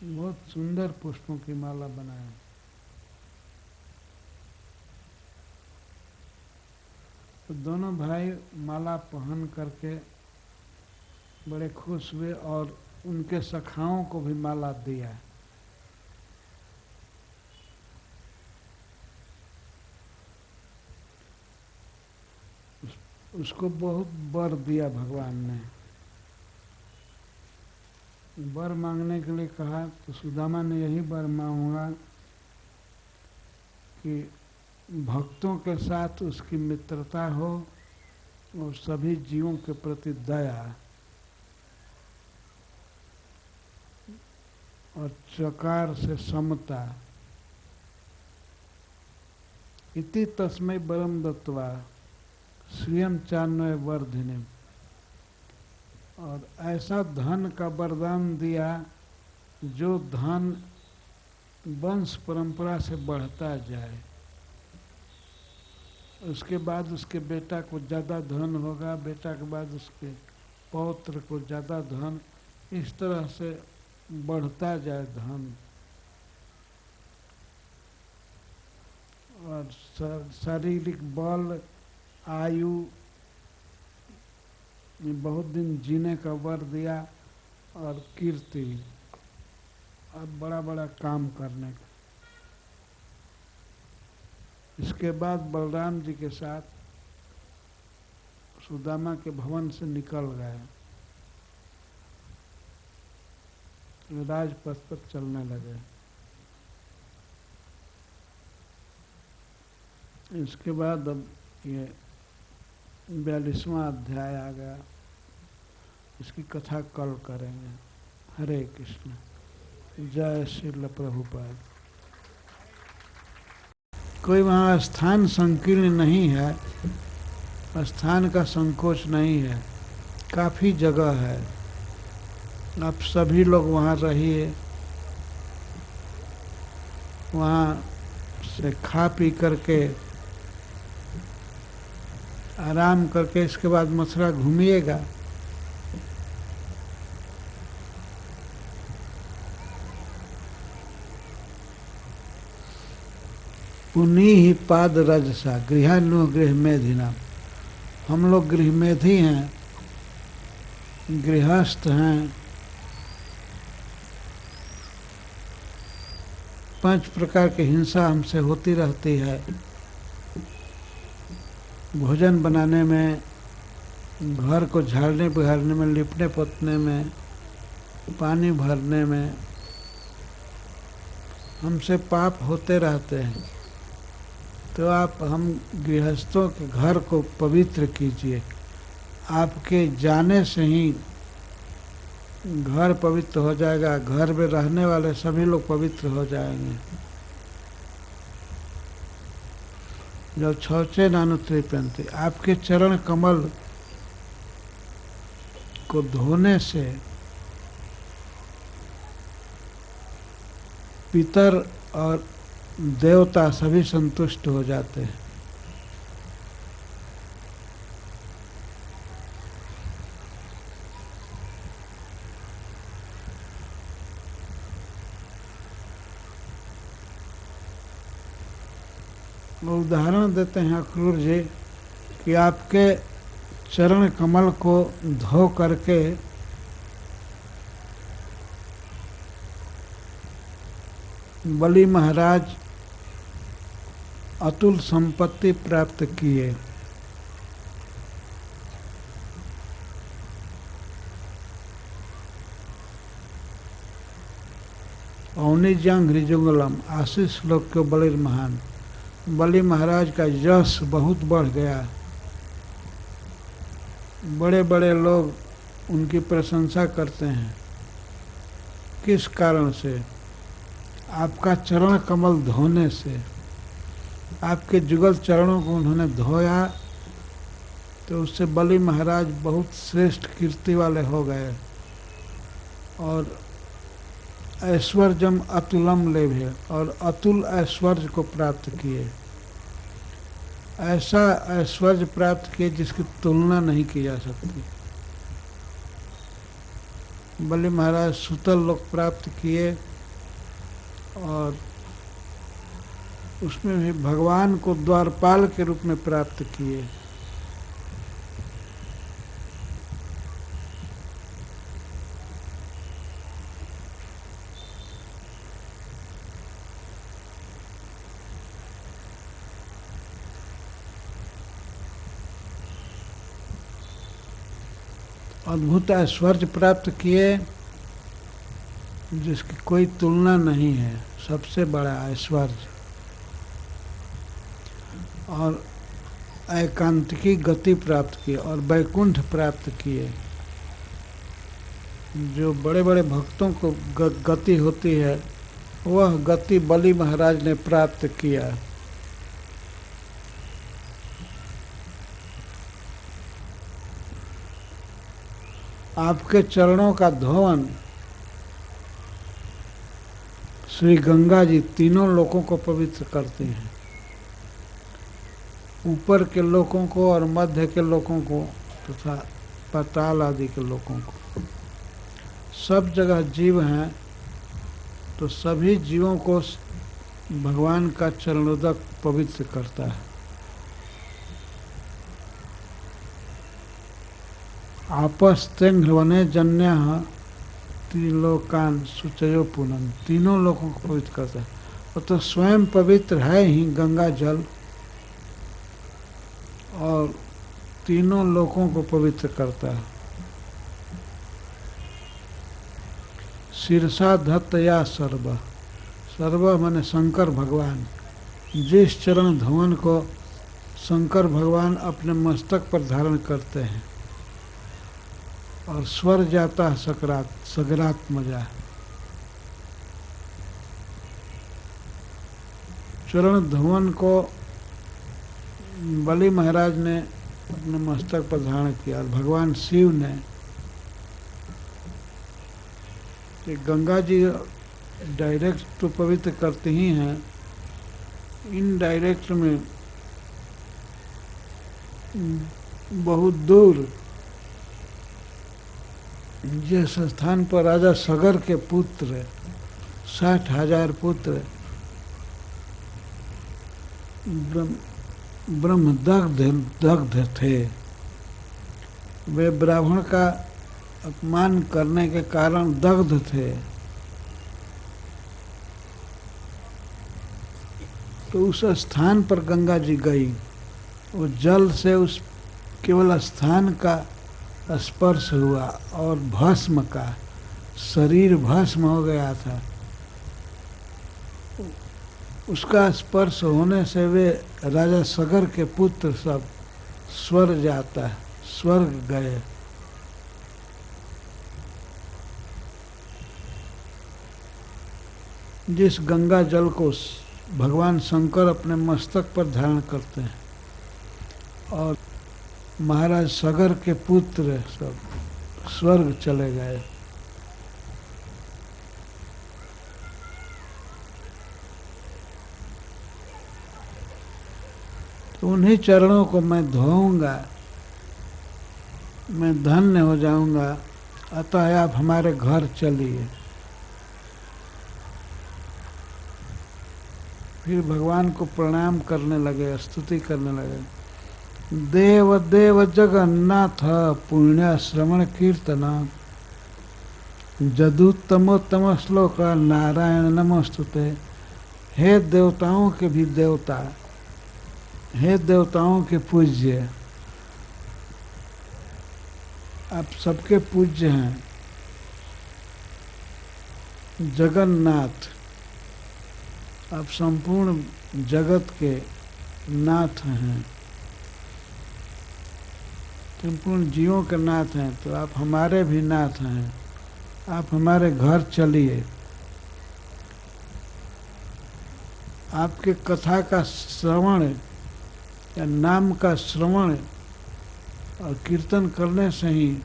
S1: बहुत सुंदर पुष्पों की माला बनाया। तो दोनों भाई माला पहन करके बड़े खुश हुए और उनके सखाओं को भी माला दिया। उसको बहुत वर दिया भगवान ने। वर मांगने के लिए कहा तो सुदामा ने यही वर मांगा कि भक्तों के साथ उसकी मित्रता हो और सभी जीवों के प्रति दया और चकार से समता। इति तस्मै वरम दत्त्वा श्रियं चान्वय वर्धिनी। और ऐसा धन का वरदान दिया जो धन वंश परंपरा से बढ़ता जाए। उसके बाद उसके बेटा को ज़्यादा धन होगा, बेटा के बाद उसके पौत्र को ज़्यादा धन, इस तरह से बढ़ता जाए धन। और शारीरिक बल, आयु, बहुत दिन जीने का वर दिया और कीर्ति और बड़ा बड़ा काम करने का। इसके बाद बलराम जी के साथ सुदामा के भवन से निकल गए, राजपथ पर चलने लगे। इसके बाद अब ये 42वां अध्याय आ गया। इसकी कथा कल करेंगे। हरे कृष्ण। जय श्रील प्रभुपाद। कोई वहाँ स्थान संकीर्ण नहीं है, स्थान का संकोच नहीं है, काफ़ी जगह है। आप सभी लोग वहाँ रहिए, वहाँ से खा पी करके आराम करके इसके बाद मथुरा घूमिएगा। पुनीहि पाद रजसा गृहानु गृह मेधिना। हम लोग गृह मेधी हैं, गृहस्थ हैं। 5 प्रकार की हिंसा हमसे होती रहती है। भोजन बनाने में, घर को झाड़ने बिहारने में, लिपने पोतने में, पानी भरने में हमसे पाप होते रहते हैं। तो आप हम गृहस्थों के घर को पवित्र कीजिए। आपके जाने से ही घर पवित्र हो जाएगा, घर में रहने वाले सभी लोग पवित्र हो जाएंगे। जो शौचे नानुत्रिप्यन्ति, आपके चरण कमल को धोने से पितर और देवता सभी संतुष्ट हो जाते हैं। उदाहरण देते हैं अक्रूर जी कि आपके चरण कमल को धो करके बलि महाराज अतुल संपत्ति प्राप्त किए। औनिजांग हृजुंगलम, आशीष लोक के बलिर महान। बलि महाराज का यश बहुत बढ़ गया, बड़े बड़े लोग उनकी प्रशंसा करते हैं। किस कारण से? आपका चरण कमल धोने से। आपके जुगल चरणों को उन्होंने धोया तो उससे बलि महाराज बहुत श्रेष्ठ कीर्ति वाले हो गए और ऐश्वर्यम अतुलम लेभे, और अतुल ऐश्वर्य को प्राप्त किए। ऐसा ऐश्वर्य प्राप्त किए जिसकी तुलना नहीं की जा सकती। बलि महाराज सुतल लोक प्राप्त किए और उसमें भी भगवान को द्वारपाल के रूप में प्राप्त किए। अद्भुत ऐश्वर्य प्राप्त किए जिसकी कोई तुलना नहीं है, सबसे बड़ा ऐश्वर्य। और एकांतिकी गति प्राप्त किए और वैकुंठ प्राप्त किए। जो बड़े बड़े भक्तों को गति होती है वह गति बलि महाराज ने प्राप्त किया। आपके चरणों का धोवन श्री गंगा जी तीनों लोकों को पवित्र करती हैं, ऊपर के लोगों को और मध्य के लोगों को तथा पाताल आदि के लोगों को। सब जगह जीव हैं तो सभी जीवों को भगवान का चरणोदक पवित्र करता है। आपस्तेंघ्रवने जन्य त्रिलोकान सुचयो पूनम, तीनों लोगों को पवित्र करता है। वो तो स्वयं पवित्र है ही गंगा जल, और तीनों लोगों को पवित्र करता है। शीर्षा धत्त या सर्व, सर्व माने शंकर भगवान। जिस चरण धवन को शंकर भगवान अपने मस्तक पर धारण करते हैं और स्वर जाता है सकरात, सगरात मजा। चरण धवन को बलि महाराज ने अपने मस्तक पर धारण किया और भगवान शिव ने। गंगा जी डायरेक्ट तो पवित्र करते ही हैं, इनडायरेक्ट में बहुत दूर जिस स्थान पर राजा सगर के पुत्र 60,000 पुत्र ब्रह्म दग्ध थे, वे ब्राह्मण का अपमान करने के कारण दग्ध थे, तो उस स्थान पर गंगा जी गई। वो जल से उस केवल स्थान का स्पर्श हुआ और भस्म का, शरीर भस्म हो गया था। उसका स्पर्श होने से वे राजा सगर के पुत्र सब स्वर्ग जाता है, स्वर्ग गए। जिस गंगा जल को भगवान शंकर अपने मस्तक पर धारण करते हैं और महाराज सगर के पुत्र सब स्वर्ग चले गए। तो उन्हीं चरणों को मैं धोऊंगा, मैं धन्य हो जाऊंगा, अतः आप हमारे घर चलिए। फिर भगवान को प्रणाम करने लगे, स्तुति करने लगे। देव देव जगन्नाथ पुण्य श्रवण कीर्तना, जदुत्तमोत्तम श्लोक नारायण नमस्तुते। हे देवताओं के भी देवता, हे देवताओं के पूज्य, आप सबके पूज्य हैं। जगन्नाथ, आप संपूर्ण जगत के नाथ हैं, संपूर्ण जीवों के नाथ हैं, तो आप हमारे भी नाथ हैं। आप हमारे घर चलिए, आपके कथा का श्रवण या नाम का श्रवण और कीर्तन करने से ही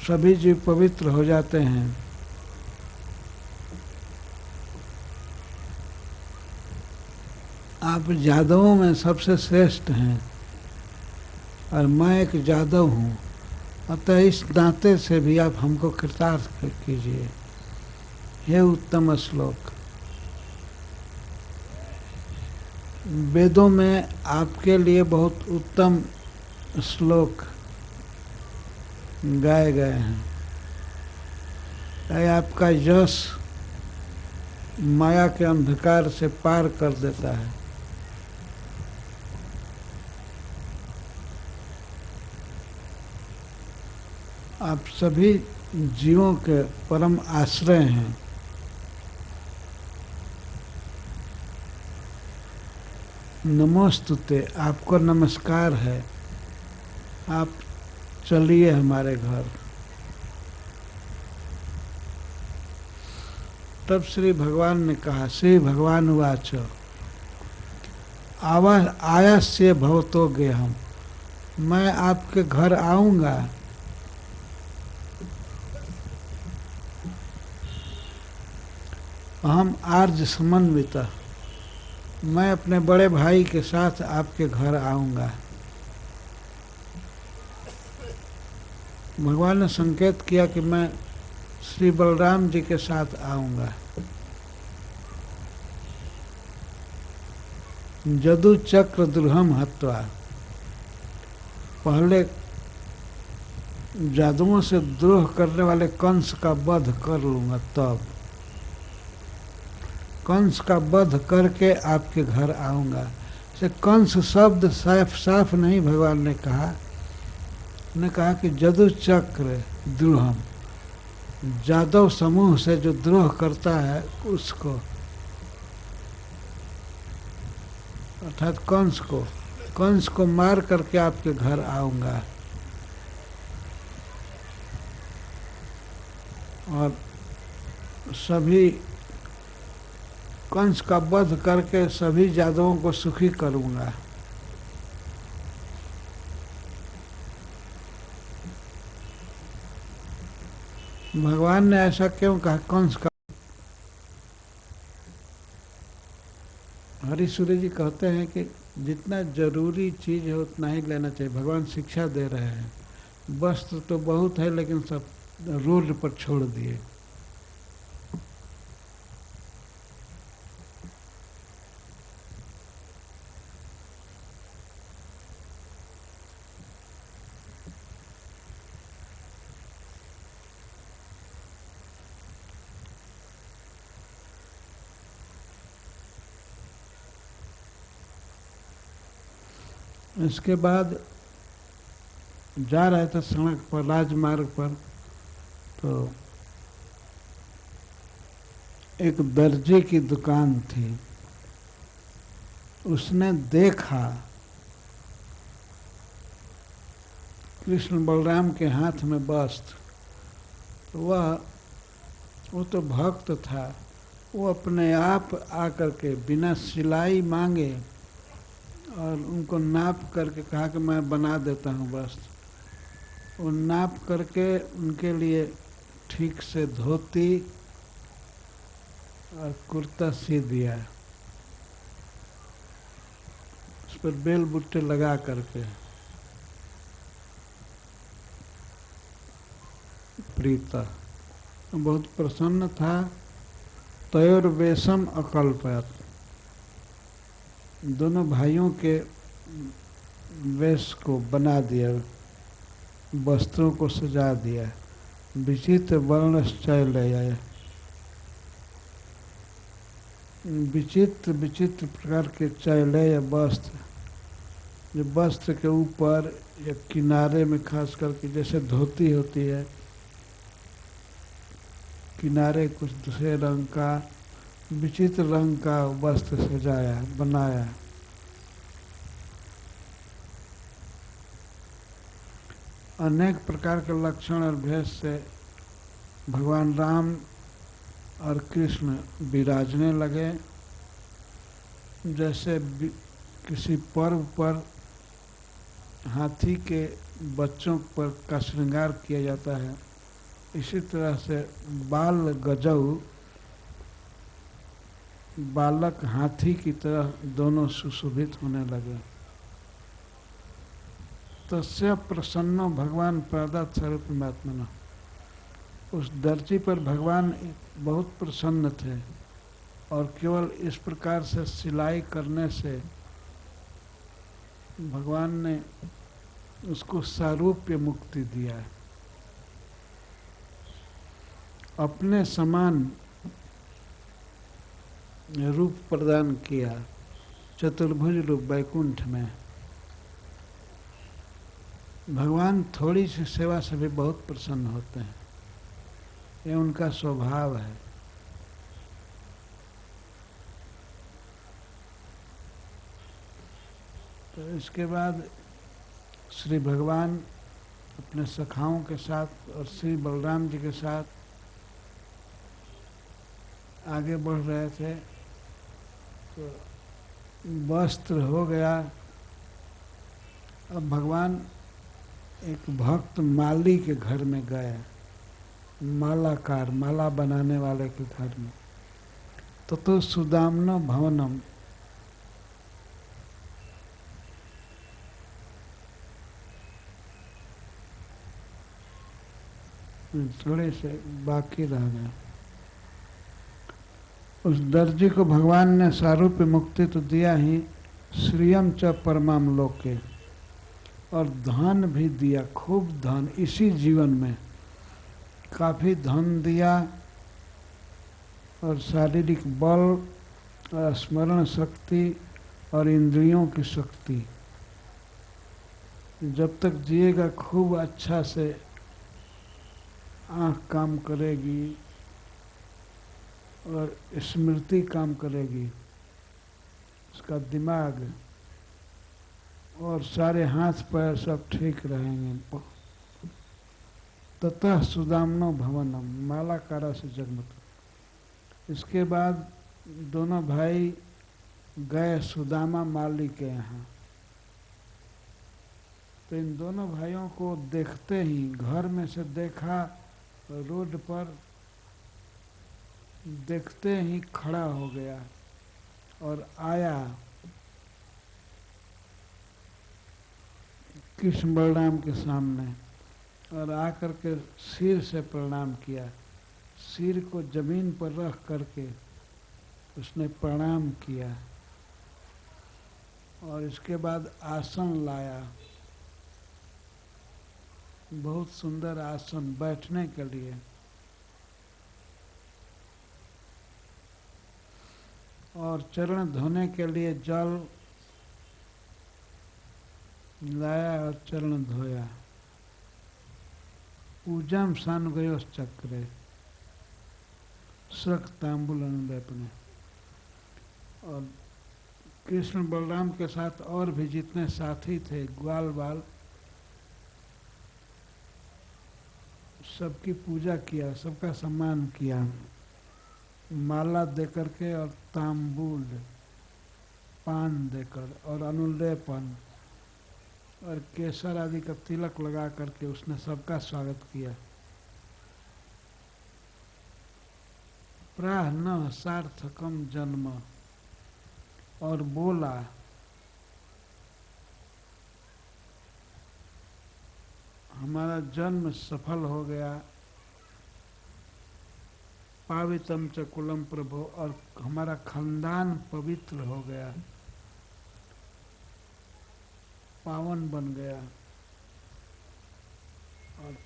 S1: सभी जीव पवित्र हो जाते हैं। आप जादवों में सबसे श्रेष्ठ हैं और मैं एक जादव हूँ, अतः इस नाते से भी आप हमको कृतार्थ कीजिए। हे उत्तम श्लोक, वेदों में आपके लिए बहुत उत्तम श्लोक गाए गए हैं। आपका यश माया के अंधकार से पार कर देता है। आप सभी जीवों के परम आश्रय हैं। नमोस्तुते, आपको नमस्कार है। आप चलिए हमारे घर। तब श्री भगवान ने कहा, श्री भगवान उवाच आयास्य भवतो गेहम, मैं आपके घर आऊँगा। हम आर्ज समन्विता, मैं अपने बड़े भाई के साथ आपके घर आऊँगा। भगवान ने संकेत किया कि मैं श्री बलराम जी के साथ आऊँगा। जदु चक्र दुर्हम हत्वा, पहले जादुओं से द्रोह करने वाले कंस का वध कर लूँगा, तब कंस का वध करके आपके घर आऊँगा। से कंस शब्द साफ साफ नहीं भगवान ने कहा, ने कहा कि जदु चक्र द्रोहम, जादव समूह से जो द्रोह करता है उसको, अर्थात कंस को मार करके आपके घर आऊँगा। और सभी कंस का वध करके सभी जादवों को सुखी करूँगा। भगवान ने ऐसा क्यों कहा? कंस का, हरि सूर्य जी कहते हैं कि जितना जरूरी चीज़ है उतना ही लेना चाहिए। भगवान शिक्षा दे रहे हैं। वस्त्र तो बहुत है लेकिन सब रोड पर छोड़ दिए। इसके बाद जा रहे थे सड़क पर, राजमार्ग पर, तो एक दर्जी की दुकान थी। उसने देखा कृष्ण बलराम के हाथ में वस्त्र। वो तो भक्त था, वो अपने आप आकर के बिना सिलाई मांगे और उनको नाप करके कहा कि मैं बना देता हूँ वस्त्र। वो नाप करके उनके लिए ठीक से धोती और कुर्ता सी दिया, उस पर बेल बुट्टे लगा करके। प्रीता बहुत प्रसन्न था। तयोर्वेशम अकल्पयत, दोनों भाइयों के वेश को बना दिया, वस्त्रों को सजा दिया। विचित्र वर्णश्चय ले आए। विचित्र विचित्र प्रकार के चैले या वस्त्र, जो वस्त्र के ऊपर या किनारे में खास करके जैसे धोती होती है, किनारे कुछ दूसरे रंग का विचित्र रंग का वस्त्र सजाया बनाया। अनेक प्रकार के लक्षण और भेष से भगवान राम और कृष्ण विराजने लगे। जैसे किसी पर्व पर हाथी के बच्चों पर का श्रृंगार किया जाता है, इसी तरह से बाल गजऊ बालक हाथी की तरह दोनों सुशोभित होने लगे। तस्य प्रसन्नो भगवान प्रदत्त स्वरूपमात्मना, उस दर्जी पर भगवान बहुत प्रसन्न थे और केवल इस प्रकार से सिलाई करने से भगवान ने उसको सारूप्य मुक्ति दिया है। अपने समान रूप प्रदान किया चतुर्भुज रूप वैकुंठ में। भगवान थोड़ी सी सेवा से भी बहुत प्रसन्न होते हैं, ये उनका स्वभाव है। तो इसके बाद श्री भगवान अपने सखाओं के साथ और श्री बलराम जी के साथ आगे बढ़ रहे थे, तो वस्त्र हो गया। अब भगवान एक भक्त माली के घर में गए, मालाकार माला बनाने वाले के घर में। तो सुदाम्नो भवनम, थोड़े से बाकी रह गए। उस दर्जी को भगवान ने सारूप्य मुक्ति तो दिया ही, श्रियम च परमाम लोके, और धन भी दिया, खूब धन। इसी जीवन में काफ़ी धन दिया और शारीरिक बल और स्मरण शक्ति और इंद्रियों की शक्ति। जब तक जिएगा खूब अच्छा से आँख काम करेगी और स्मृति काम करेगी, उसका दिमाग और सारे हाथ पैर सब ठीक रहेंगे। ततः सुदाम्नो भवनम, मालाकारा से जगमत। इसके बाद दोनों भाई गए सुदामा माली के यहाँ। तो इन दोनों भाइयों को देखते ही, घर में से देखा, रोड पर देखते ही खड़ा हो गया और आया कृष्ण बलराम के सामने और आकर के सिर से प्रणाम किया। सिर को जमीन पर रख करके उसने प्रणाम किया और इसके बाद आसन लाया, बहुत सुंदर आसन बैठने के लिए। और चरण धोने के लिए जल लाया और चरण धोया। पूजम सानुगयोस चक्रे, सख तांबुल अनुलेपने। और कृष्ण बलराम के साथ और भी जितने साथी थे, ग्वाल बाल, सबकी पूजा किया, सबका सम्मान किया, माला देकर के और तांबूल पान देकर और अनुलेपन और केसर आदि का तिलक लगा करके उसने सबका स्वागत किया। प्राह न सार्थकम जन्म, और बोला हमारा जन्म सफल हो गया, पावितम च कुलम प्रभो, और हमारा खानदान पवित्र हो गया, पावन बन गया, और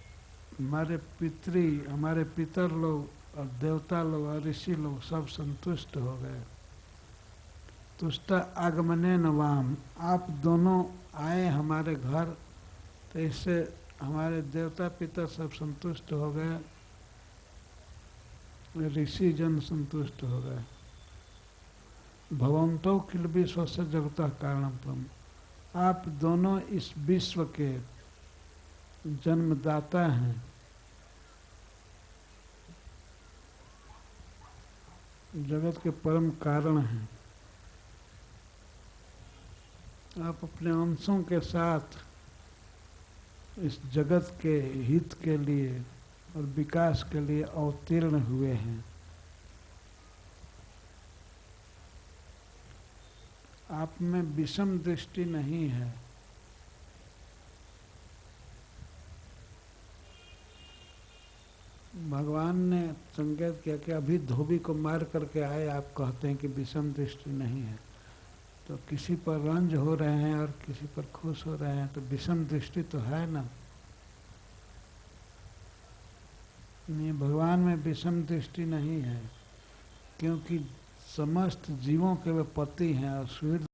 S1: हमारे पितर लोग और देवता लोग और ऋषि लोग सब संतुष्ट हो गए। तुष्टा आगमने नवाम, आप दोनों आए हमारे घर, तो इससे हमारे देवता पिता सब संतुष्ट हो गए, ऋषि जन संतुष्ट हो गए। भवंतो किल विश्व से जगतः कारणम, आप दोनों इस विश्व के जन्मदाता हैं, जगत के परम कारण हैं। आप अपने अंशों के साथ इस जगत के हित के लिए और विकास के लिए अवतीर्ण हुए हैं। आप में विषम दृष्टि नहीं है। भगवान ने संकेत किया कि अभी धोबी को मार करके आए, आप कहते हैं कि विषम दृष्टि नहीं है। तो किसी पर रंज हो रहे हैं और किसी पर खुश हो रहे हैं, तो विषम दृष्टि तो है ना। नहीं, भगवान में विषम दृष्टि नहीं है, क्योंकि समस्त जीवों के वे पति हैं और सूर्य